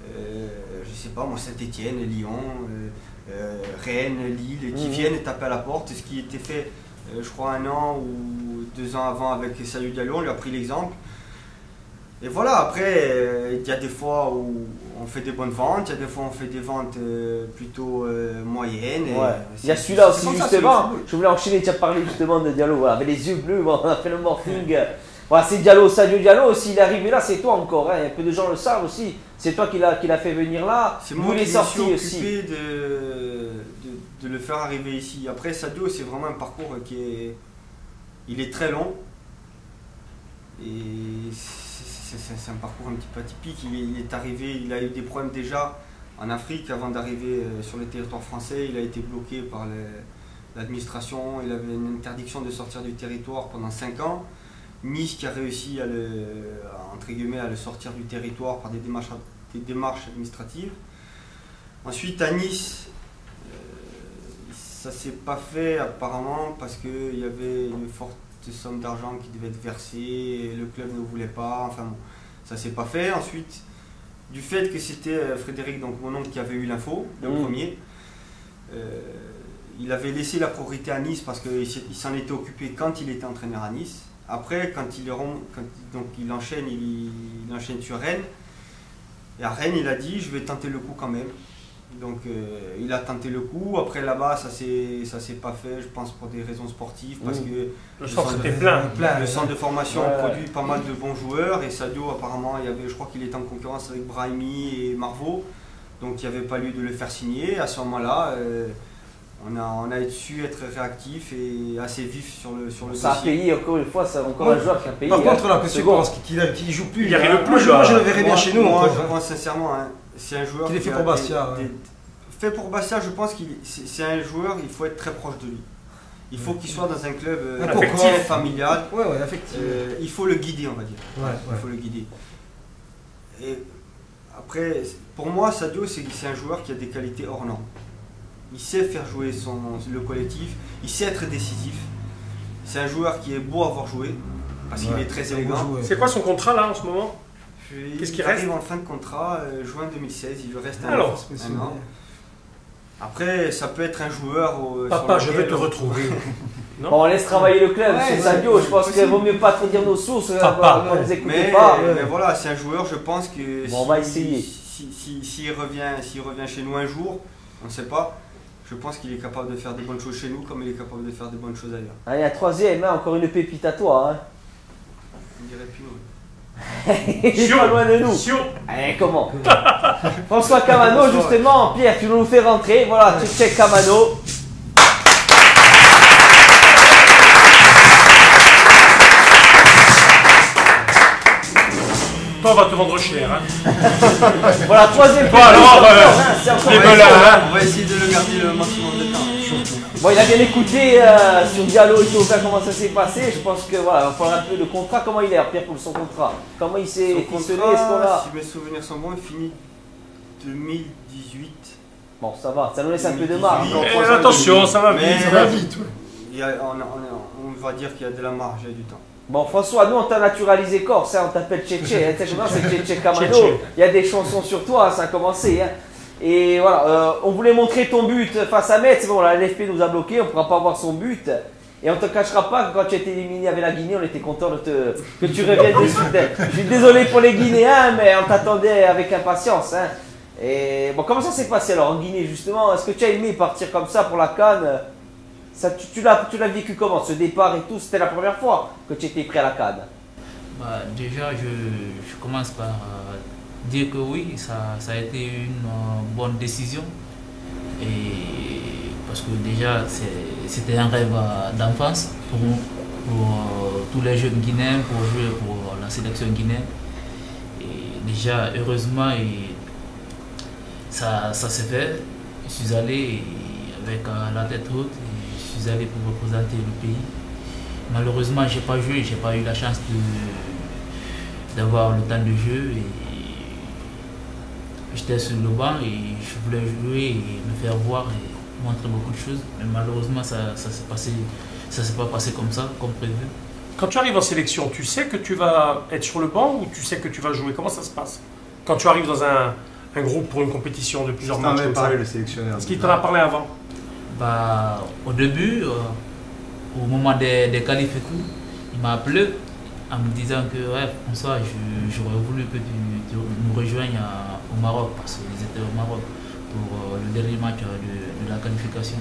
je sais pas moi, Saint-Etienne, Lyon, Rennes, Lille, qui viennent taper à la porte, ce qui était fait, je crois, 1 an ou 2 ans avant avec Salou Diallo, on lui a pris l'exemple. Et voilà, après, il y a des fois où on fait des bonnes ventes, il y a des fois où on fait des ventes plutôt moyennes. Il y a celui-là aussi, justement. Je voulais enchaîner, tu as parlé justement de Diallo, voilà, avec les yeux bleus, on a fait le morphing. Voilà, c'est Diallo, Sadio Diallo, s'il est arrivé là, c'est toi encore. Hein. Peu de gens le savent aussi. C'est toi qui l'a fait venir là. C'est moi qui me suis occupé de le faire arriver ici. Après, Sadio, c'est vraiment un parcours il est très long. Et c'est un parcours un petit peu atypique. Il est arrivé, il a eu des problèmes déjà en Afrique avant d'arriver sur le territoire français. Il a été bloqué par l'administration. Il avait une interdiction de sortir du territoire pendant 5 ans. Nice qui a réussi à le sortir du territoire par des démarches administratives. Ensuite à Nice, ça s'est pas fait apparemment parce qu'il y avait une forte somme d'argent qui devait être versée et le club ne voulait pas, enfin bon, ça s'est pas fait. Ensuite, du fait que c'était Frédéric, donc mon oncle, qui avait eu l'info, le premier, il avait laissé la priorité à Nice parce qu'il s'en était occupé quand il était entraîneur à Nice. Après, quand il enchaîne sur Rennes. Et à Rennes, il a dit, je vais tenter le coup quand même. Donc, il a tenté le coup. Après, là-bas, ça s'est pas fait, je pense, pour des raisons sportives. Parce que le centre était plein. Le centre de formation produit pas mal de bons joueurs. Et Sadio, apparemment, je crois qu'il était en concurrence avec Brahimi et Marvaux. Donc, il n'y avait pas lieu de le faire signer. À ce moment-là, on a su être réactif et assez vif sur le dossier. Ça a payé, encore une fois, c'est encore un joueur qui a payé. Par contre, là, je pense qu'il ne joue plus. Il arrive plus. Moi, je le verrais bien chez nous. Moi, sincèrement, hein, c'est un joueur qui est fait pour Bastia. Fait pour Bastia, je pense qu'il c'est un joueur, il faut être très proche de lui. Il faut qu'il soit dans un club affectif, familial. Affectif. Il faut le guider, on va dire. Il faut le guider. Et après, pour moi, Sadio, c'est un joueur qui a des qualités hors normes. Il sait faire jouer le collectif, il sait être décisif. C'est un joueur qui est beau à voir jouer, parce qu'il est très élégant. C'est quoi son contrat là en ce moment? Qu'est-ce qui reste? Il arrive en fin de contrat, juin 2016, il lui reste un an. Après, ça peut être un joueur. Papa, je vais te retrouver. Non, on laisse travailler le club, c'est Sadio. Je pense qu'il vaut mieux pas trop dire nos sources. Mais voilà, c'est un joueur, je pense que. On va essayer. S'il revient chez nous un jour, on ne sait pas. Je pense qu'il est capable de faire des bonnes choses chez nous comme il est capable de faire des bonnes choses ailleurs. Allez, un troisième, hein, encore une pépite à toi. Hein. On dirait plus il est pas loin de nous. Allez, comment François Camano, justement. Pierre, tu nous fais rentrer. Voilà, check Camano. Toi, on va te vendre cher. Hein. Voilà, troisième fois. Alors, les belins. On va essayer de le garder le maximum de temps. Bon, il a bien écouté sur Diallo et Thauvin comment ça s'est passé. Je pense que voilà, il va falloir un peu le contrat. Comment il est, Pierre, pour son contrat? Comment il s'est ficelé? Si mes souvenirs sont bons, il finit 2018. Bon, ça va, ça nous laisse un peu de marge. Attention, ça va vite. Ça va vite, on va dire qu'il y a de la marge, il y a du temps. Bon, François, nous on t'a naturalisé corse, hein, on t'appelle Tchétché. Hein, c'est Tchétché Camano. Il y a des chansons sur toi, ça a commencé. Hein. Et voilà, on voulait montrer ton but face à Metz. Bon, la LFP nous a bloqué, on ne pourra pas voir son but. Et on ne te cachera pas que quand tu as été éliminé avec la Guinée, on était content que tu reviennes de suite. Je suis désolé pour les Guinéens, mais on t'attendait avec impatience. Hein. Et bon, comment ça s'est passé alors en Guinée justement? Est-ce que tu as aimé partir comme ça pour la CAN? Tu l'as vécu comment, ce départ et tout? C'était la première fois que tu étais prêt à la CAN? Déjà, je commence par dire que oui, ça a été une bonne décision. Et parce que déjà, c'était un rêve d'enfance pour tous les jeunes Guinéens, pour jouer pour la sélection guinéenne. Et déjà, heureusement, ça s'est fait. Je suis allé avec la tête haute. Je suis allé pour représenter le pays. Malheureusement, je n'ai pas joué, je n'ai pas eu la chance d'avoir le temps de jeu. Et j'étais sur le banc et je voulais jouer et me faire voir et montrer beaucoup de choses. Mais malheureusement, ça s'est pas passé comme ça, comme prévu. Quand tu arrives en sélection, tu sais que tu vas être sur le banc ou tu sais que tu vas jouer? Comment ça se passe quand tu arrives dans un groupe pour une compétition de plusieurs matchs comme ça? Le sélectionneur. Est-ce qu'il t'en a parlé avant? Bah, au début, au moment des qualifs et tout, il m'a appelé en me disant que ouais, François, j'aurais voulu que tu nous rejoignes au Maroc parce qu'ils étaient au Maroc pour le dernier match de la qualification.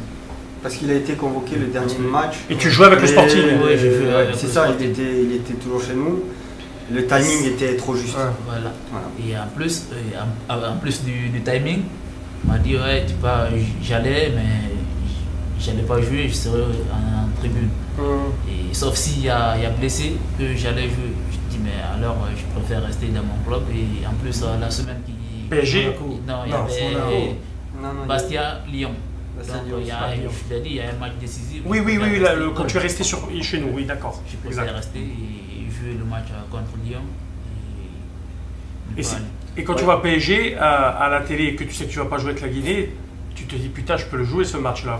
Parce qu'il a été convoqué le dernier match. Et tu jouais avec le Sporting? Oui, j'ai joué avec c'est le ça, Sporting. il était toujours chez nous. Le timing était trop juste. Voilà. Et en plus du timing, il m'a dit ouais, j'allais, mais j'allais pas jouer, je serais en tribune. Et sauf s'il y a blessé, que j'allais jouer. Je dis mais alors je préfère rester dans mon club. Et en plus la semaine qui... PSG? Non, il y avait Bastia, Lyon. Donc, je l'ai dit, il y a un match décisif. Oui, quand tu es resté chez nous, oui, d'accord. Je préfère rester et jouer le match contre Lyon. Et quand tu vas PSG à la télé et que tu sais que tu ne vas pas jouer avec la Guinée, tu te dis putain, je peux le jouer ce match-là.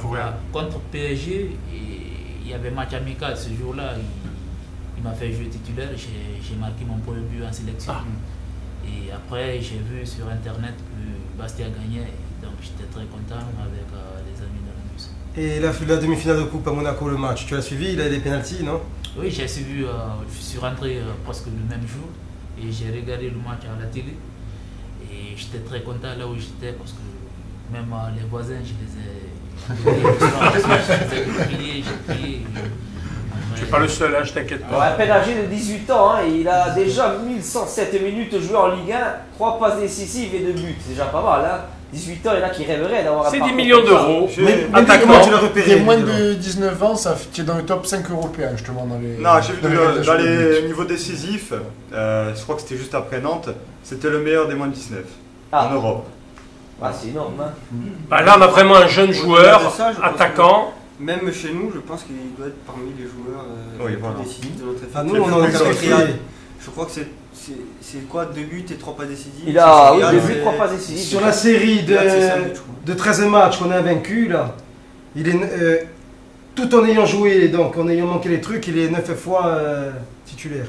Contre PSG, il y avait match amical ce jour-là. Il m'a fait jouer titulaire. J'ai marqué mon premier but en sélection. Et après, j'ai vu sur internet que Bastia gagnait. Donc j'étais très content avec les amis de la bus. Et la demi-finale de Coupe à Monaco, le match, tu l'as suivi? Il a des pénaltys, non? Oui, j'ai suivi. Je suis rentré presque le même jour et j'ai regardé le match à la télé. Et j'étais très content là où j'étais parce que même les voisins, je les ai priés, j'ai prié. Tu n'es pas le seul, hein, je t'inquiète pas. À peine âgé de 18 ans, hein, il a déjà 1107 minutes jouées en Ligue 1, 3 passes décisives et 2 buts. C'est déjà pas mal. Hein. 18 ans, il y en a qui rêveraient d'avoir un C'est parcours 10 millions comme ça. d'euros. Mais comment tu l'as repéré? Il y a moins de 19 ans, tu es dans le top 5 européen, justement. Non, j'ai vu dans les niveaux décisifs, je crois que c'était juste après Nantes, c'était le meilleur des moins de 19 en Europe. Ah, c'est énorme. Hein. Bah là, on a vraiment un jeune joueur, attaquant. Même chez nous, je pense qu'il doit être parmi les joueurs décisifs de notre effectif. Nous, on en a qualifié. Je crois que c'est quoi, 2 buts et 3 pas décisifs? Il a 2 buts, 3 pas décisifs. Sur la série de 13 matchs qu'on a vaincu, là, il est, tout en ayant joué, donc en ayant manqué les trucs, il est 9 fois titulaire.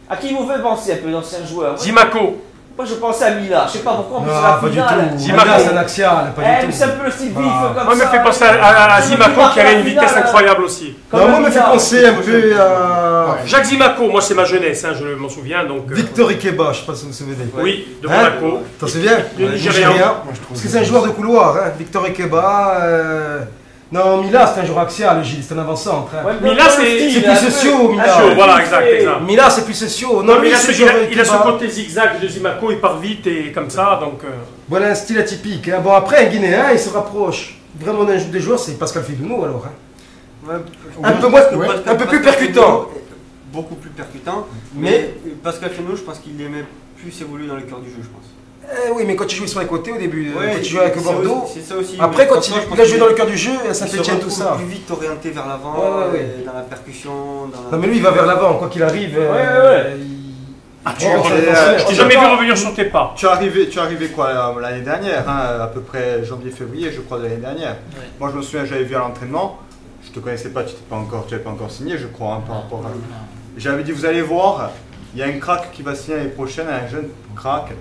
À qui vous fait penser un peu d'anciens joueurs? Zimaco. Moi je pensais à Mila, je sais pas pourquoi, en plus Non, c'est la pas finale. du tout. Zimaco, c'est un axial, pas du tout. C'est un peu le style vif comme Moi, ça. me fait penser à Zimaco qui avait une vitesse incroyable aussi. Non, moi, me fait penser un peu à... Jacques Zimaco, moi c'est ma jeunesse, hein, je m'en souviens. Donc, Victor Ikeba, je sais pas si vous vous souvenez. Oui, de Monaco. T'en souviens? Le Nigérien. Parce que c'est un joueur de couloir, hein. Victor Ikeba. Non, Mila c'est un joueur axial, Gilles, c'est un avant-centre. Hein. Mila c'est plus socio, Mila. Voilà, exact. Mila c'est plus socio. Non, mais il a ce côté zigzag de Zimaco, il part vite et comme ça, donc... Voilà un style atypique. Hein. Bon, après, un Guinéen, il se rapproche vraiment d'un des joueurs, c'est Pascal Fidounou alors. Hein. Un peu plus percutant. Beaucoup plus percutant, mais Pascal Fidounou, je pense qu'il aimait plus évoluer dans le cœur du jeu, je pense. Oui, mais quand tu jouais sur les côtés au début, quand tu jouais avec Bordeaux, c'est ça aussi, après quand il a joué dans le cœur du jeu, Saint-Etienne, tout ça. Plus vite orienté vers l'avant, dans la percussion. Non, mais lui il va vers l'avant, quoi qu'il arrive. Je t'ai jamais vu revenir sur tes pas. Tu es arrivé quoi l'année dernière, hein, à peu près janvier-février, je crois, de l'année dernière. Moi je me souviens, j'avais vu à l'entraînement, je te connaissais pas, tu n'avais pas encore signé, je crois, hein, par rapport à lui. J'avais dit, vous allez voir, il y a un crack qui va signer l'année prochaine, un jeune crack.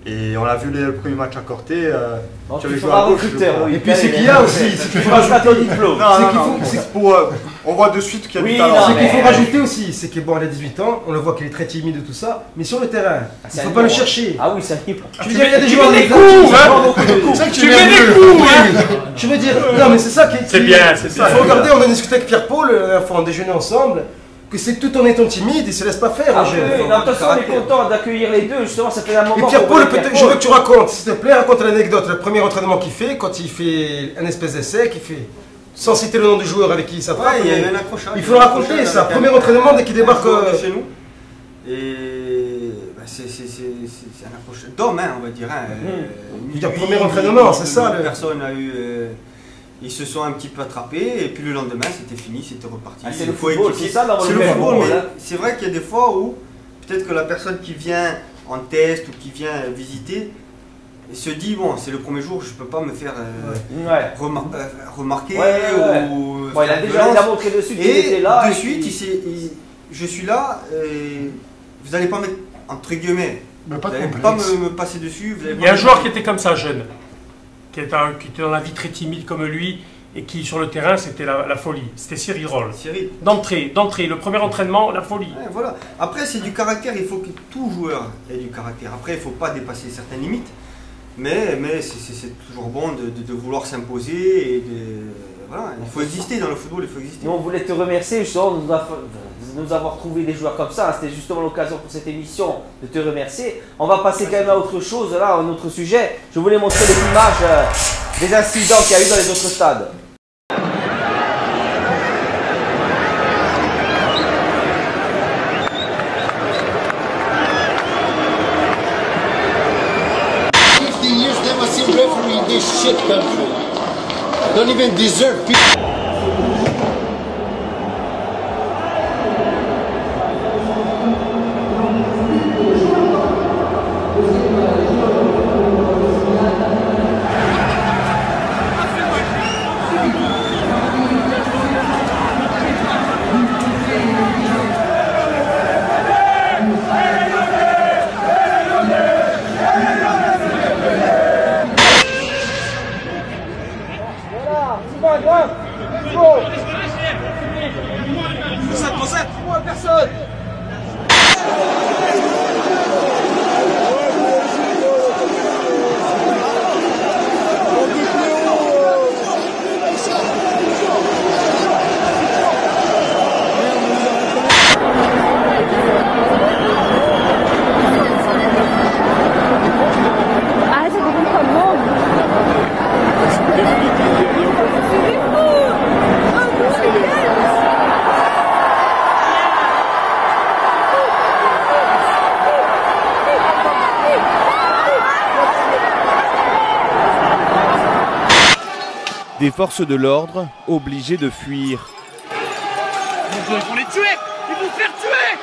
Et on a vu le premier match à Corté, tu avais joué à gauche. Et puis c'est qu'il y a aussi, c'est qu'il faut rajouter. On voit de suite qu'il y a du talent. C'est qu'il faut rajouter aussi, c'est que bon, il a 18 ans, on le voit qu'il est très timide et tout ça, mais sur le terrain, il ne faut pas le chercher. Ah oui, c'est un type. Je veux dire, il y a des joueurs des coups, hein. Tu mets des coups, hein. Je veux dire, non mais c'est ça qui est... C'est bien, c'est bien. Il faut regarder, on a discuté avec Pierre-Paul, on a déjeuné ensemble, que c'est tout en étant timide, il ne se laisse pas faire. Ah oui, de toute façon, on est content d'accueillir les deux, justement, ça fait un moment. Et Pierre-Paul, je veux que tu racontes, s'il te plaît, raconte l'anecdote, le premier entraînement qu'il fait, quand il fait un espèce d'essai, qu'il fait, sans citer le nom du joueur avec qui il s'attrape. Il y a eu un accrochage. Il faut le raconter, ça, premier entraînement dès qu'il débarque chez nous. Et c'est un accrochage d'homme, hein, on va dire. Premier entraînement, c'est ça. Personne n'a eu... Ils se sont un petit peu attrapés et puis le lendemain c'était fini, c'était reparti. C'est le football, c'est ça dans le football, mais c'est vrai qu'il y a des fois où peut-être que la personne qui vient en test ou qui vient visiter se dit bon, c'est le premier jour, je peux pas me faire remarquer ou bon, il a déjà montré de suite qu'il était là. De suite, je suis là, vous n'allez pas mettre entre guillemets, vous n'allez pas me passer dessus. Il y a un joueur qui était comme ça, jeune, qui était dans la vie très timide comme lui, et qui sur le terrain c'était la folie. C'était Cyril Roll. D'entrée, le premier entraînement, la folie. Ouais, voilà. Après c'est du caractère, il faut que tout joueur ait du caractère. Après il ne faut pas dépasser certaines limites, mais c'est toujours bon de vouloir s'imposer et voilà, il faut exister dans le football, il faut exister. Nous on voulait te remercier justement de nous avoir trouvé des joueurs comme ça. C'était justement l'occasion pour cette émission de te remercier. On va passer quand même à autre chose, là, à un autre sujet. Je voulais montrer les images des incidents qu'il y a eu dans les autres stades. Referee this shit country. Don't even deserve people. Des forces de l'ordre obligées de fuir. Ils vont les tuer! Ils vont faire tuer!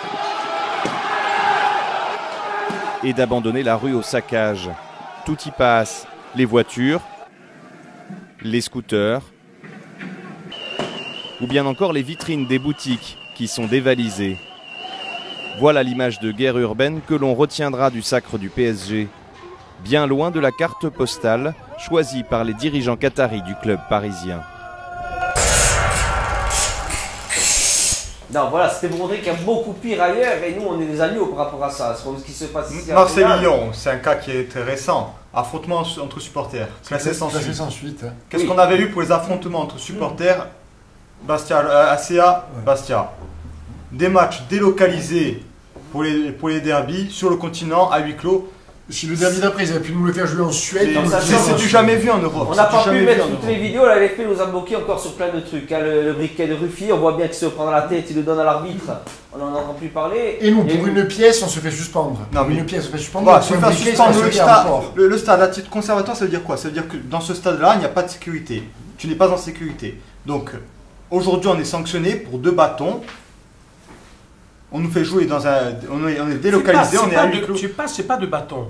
Et d'abandonner la rue au saccage. Tout y passe. Les voitures, les scooters, ou bien encore les vitrines des boutiques qui sont dévalisées. Voilà l'image de guerre urbaine que l'on retiendra du sacre du PSG. Bien loin de la carte postale choisie par les dirigeants qataris du club parisien. Non, voilà, c'était pour montrer qu'il y a beaucoup pire ailleurs et nous on est des agneaux par rapport à ça. Ce qui se passe ici. Marseille-Lyon, c'est un cas qui est très récent. Affrontement entre supporters, classé sans suite. Qu'est-ce qu'on avait eu pour les affrontements entre supporters? Bastia, ACA, Bastia. Des matchs délocalisés pour les derbys sur le continent à huis clos. Si le derby d'après, ils avaient pu nous le faire jouer en Suède. C'est du jamais vu en Europe. On n'a pas pu mettre toutes les vidéos, la LFP nous a bloqué encore sur plein de trucs. Hein, le briquet de Ruffier, on voit bien qu'il se prend dans la tête, il le donne à l'arbitre. On n'en entend plus parler. Et nous, pour une pièce, on se fait suspendre. Non, mais une pièce, on se fait suspendre. Voilà, se faire suspendre le stade à titre conservatoire, ça veut dire quoi? Ça veut dire que dans ce stade-là, il n'y a pas de sécurité. Tu n'es pas en sécurité. Donc, aujourd'hui, on est sanctionné pour 2 bâtons. On nous fait jouer dans un... On est délocalisé, on est à huis clos. C'est pas de bâton.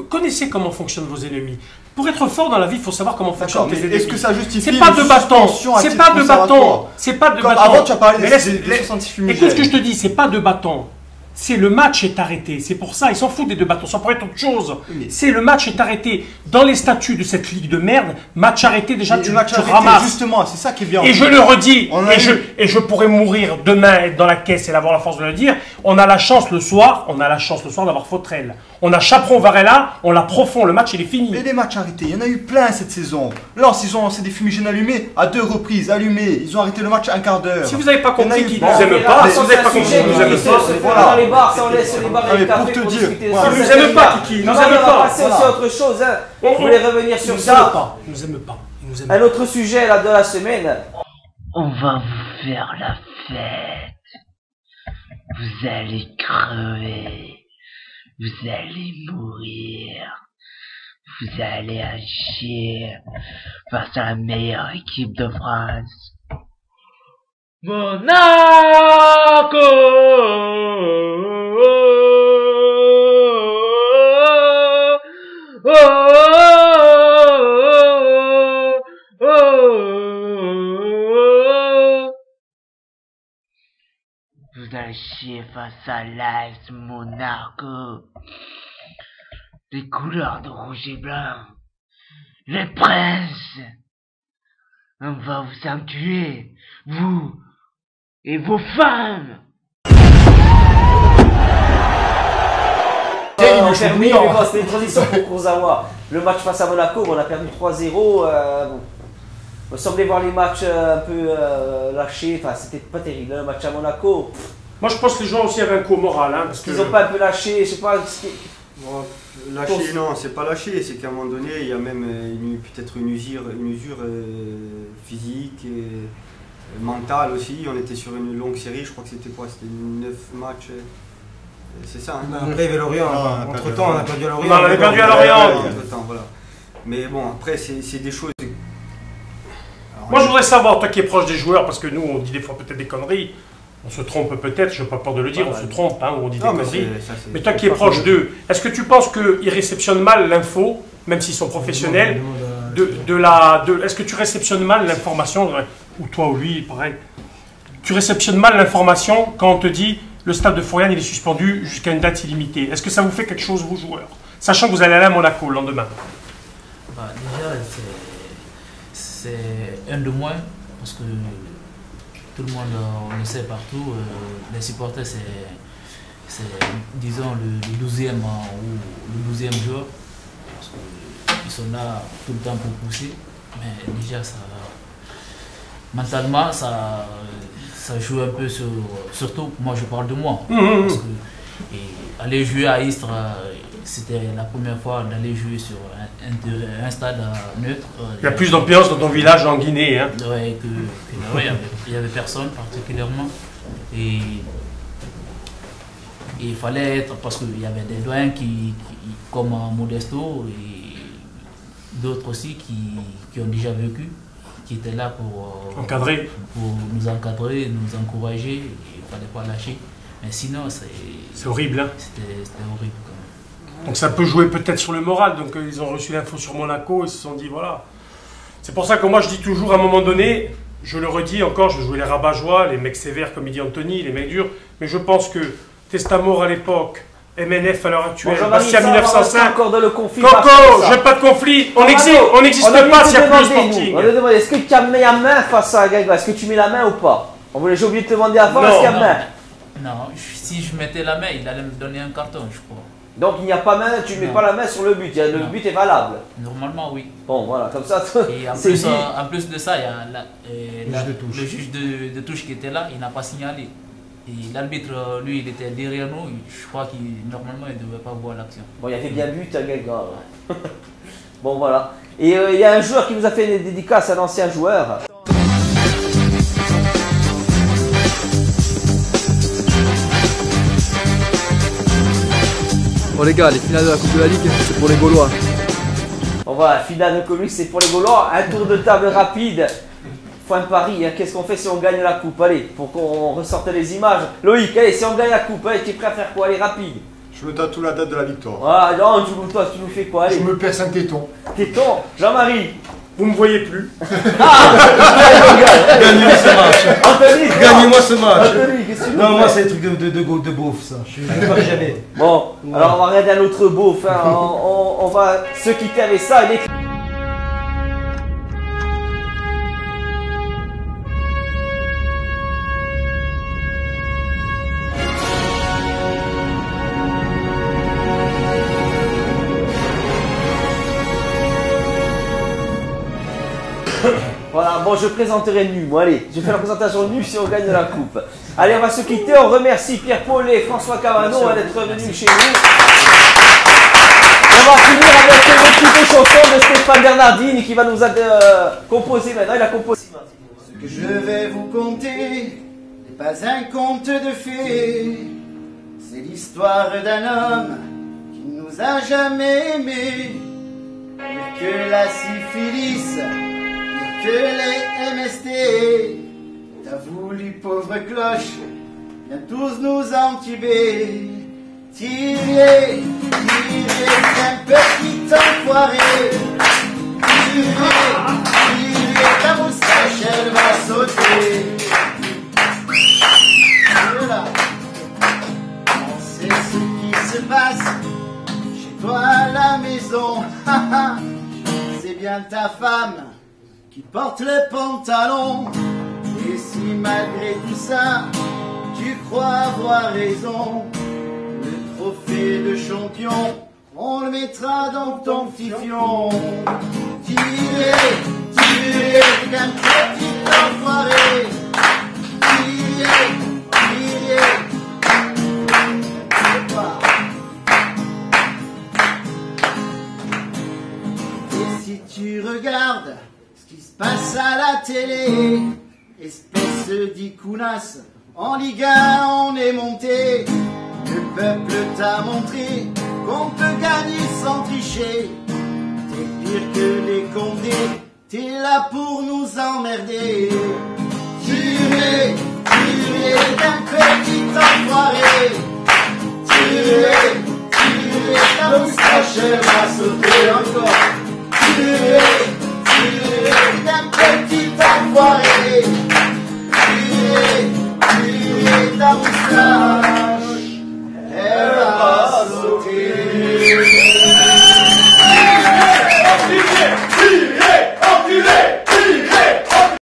Connaissez comment fonctionnent vos ennemis. Pour être fort dans la vie, il faut savoir comment fonctionnent tes ennemis. Est-ce que ça justifie C'est pas de bâton. C'est pas de bâton. C'est pas de bâton. Avant, tu as parlé des 66 fumigènes. Écoute ce que je te dis, c'est pas de bâton. C'est le match est arrêté. C'est pour ça, ils s'en foutent des 2 bâtons. Ça pourrait être autre chose. C'est le match est arrêté. Dans les statuts de cette ligue de merde, match arrêté, déjà tu ramasses. Justement, c'est ça qui est bien. Et je le redis, et je pourrais mourir demain, être dans la caisse et avoir la force de le dire. On a la chance le soir d'avoir Fautrel. On a Chaperon Varela, on l'a profond, le match il est fini. Et les matchs arrêtés, il y en a eu plein cette saison. Lens, ils ont lancé des fumigènes allumés à 2 reprises, allumés. Ils ont arrêté le match un quart d'heure. Si vous n'avez pas compris qu'ils nous aiment pas, si vous n'avez pas compris qu'ils nous aiment pas, dans les bars, ça on laisse les bars et les cafés pour discuter. Ils nous aiment pas, Kiki, ils nous aiment pas. On va passer aussi à autre chose, hein. On voulait revenir sur ça. Ils nous aiment pas. Un autre sujet là de la semaine. On va vous faire la fête. Vous allez crever. Vous allez mourir. Vous allez agir face à la meilleure équipe de France. Monaco! à chier face à l'AS Monaco. Les couleurs de rouge et blanc. Les princes. On va vous en tuer, vous et vos femmes. On termine, mais bon, c'était une transition pour Kurzawa. Le match face à Monaco, on a perdu 3-0. Bon. On semblait voir les matchs un peu lâchés. Enfin, c'était pas terrible, le match à Monaco. Moi, je pense que les joueurs aussi avaient un coup au moral. Hein, parce qu'ils n'ont pas un peu lâché, je sais pas. Bon, lâché, non, c'est pas lâché. C'est qu'à un moment donné, il y a même peut-être une usure physique et mentale aussi. On était sur une longue série, je crois que c'était quoi? C'était 9 matchs. C'est ça, hein. Après, il y avait Lorient. Entre temps, on a perdu à Lorient. On avait perdu à Lorient. Voilà. Mais bon, après, c'est des choses. Alors, moi, je voudrais savoir, toi qui es proche des joueurs, parce que nous, on dit des fois peut-être des conneries. On se trompe peut-être, je n'ai pas peur de le dire, on se trompe, hein, on dit des conneries. Mais toi qui es proche d'eux, est-ce que tu penses qu'ils réceptionnent mal l'info, même s'ils sont professionnels, est-ce que tu réceptionnes mal l'information, ou toi ou lui, pareil, tu réceptionnes mal l'information quand on te dit le stade de Fourian il est suspendu jusqu'à une date illimitée. Est-ce que ça vous fait quelque chose, vous joueurs, sachant que vous allez aller à Monaco le lendemain? Déjà, c'est un de moins, parce que tout le monde on le sait partout, les supporters c'est disons le 12e ou le 12e joueur, parce qu'ils sont là tout le temps pour pousser, mais déjà ça mentalement ça joue un peu surtout moi je parle de moi, parce que aller jouer à Istres, c'était la première fois d'aller jouer sur un stade neutre. Il y a plus d'ambiance dans ton village en Guinée. Hein. Ouais, il y avait personne particulièrement. Et il fallait être, parce qu'il y avait des doyens comme Modesto et d'autres aussi qui ont déjà vécu, qui étaient là pour nous encadrer, nous encourager. Il ne fallait pas lâcher. Mais sinon, c'est horrible. Hein. C'était horrible. Donc ça peut jouer peut-être sur le moral. Donc ils ont reçu l'info sur Monaco, ils se sont dit voilà. C'est pour ça que moi je dis toujours à un moment donné, je le redis encore, je jouais les rabat-joie, les mecs sévères comme il dit Anthony, les mecs durs. Mais je pense que Testamor à l'époque, MNF à l'heure actuelle, Bastia 1905, encore dans le conflit. Coco, je n'ai pas de conflit, on n'existe pas s'il n'y a plus de Sporting. On a demandé, est-ce que tu as mis la main face à Gaga? Est-ce que tu mets la main ou pas? J'ai oublié de te demander avant, est-ce qu'il y a main? Non, si je mettais la main, il allait me donner un carton, je crois. Donc il n'y a pas main, tu ne mets pas la main sur le but, le but est valable. Normalement, oui. Bon, voilà, comme ça. Et en plus de ça, il y a le juge de touche qui était là, il n'a pas signalé. Et l'arbitre, lui, il était derrière nous, je crois qu'il normalement il ne devait pas voir l'action. Bon, il y avait bien but, Gaga. Bon, voilà. Et il y a un joueur qui nous a fait une dédicace, un ancien joueur. Bon les gars, les finales de la Coupe de la Ligue, c'est pour les Gaulois. Bon voilà, finale de Coupe, c'est pour les Gaulois. Un tour de table rapide. Fin de Paris, hein. Qu'est-ce qu'on fait si on gagne la Coupe? Allez, pour qu'on ressorte les images. Loïc, allez, si on gagne la Coupe, allez, tu es prêt à faire quoi? Allez, rapide. Je me tatoue la date de la victoire. Ah non, tu nous fais quoi? Allez. Je me perce un téton. Téton? Jean-Marie? Vous me voyez plus. Gagnez-moi ce match. Anthony, gagnez-moi ce match. Anthony, qu'est-ce que tu non, moi c'est des trucs de beauf ça. Je ne pas jamais. Bon, alors on va regarder un autre beauf. Hein. On va se quitter avec ça. Il est... Voilà, bon, je présenterai nu, moi, allez, je fais la présentation nue si on gagne la coupe. Allez, on va se quitter, on remercie Pierre-Paul et François Cavano d'être venus chez nous. On va finir avec une petite chanson de Stéphane Bernardini qui va nous composer maintenant, il a composé. Ce que je vais vous conter n'est pas un conte de fées, c'est l'histoire d'un homme qui ne nous a jamais aimés, que la syphilis, que les MST, t'as voulu, pauvre cloche, bien tous nous entuber. Tirez, un petit enfoiré. Tirez, ta moustache, elle va sauter. Voilà. se passe chez toi à la maison. C'est bien ta femme qui porte le pantalon. Et si malgré tout ça, tu crois avoir raison, le trophée de champion, on le mettra dans ton petit fion. Tu es qu'un petit enfoiré. Tu es. Et si tu regardes ce qui se passe à la télé, espèce d'icounas, en Ligue 1 on est monté. Le peuple t'a montré qu'on peut gagner sans tricher. T'es pire que les Condés, t'es là pour nous emmerder. Tu es un petit enfoiré.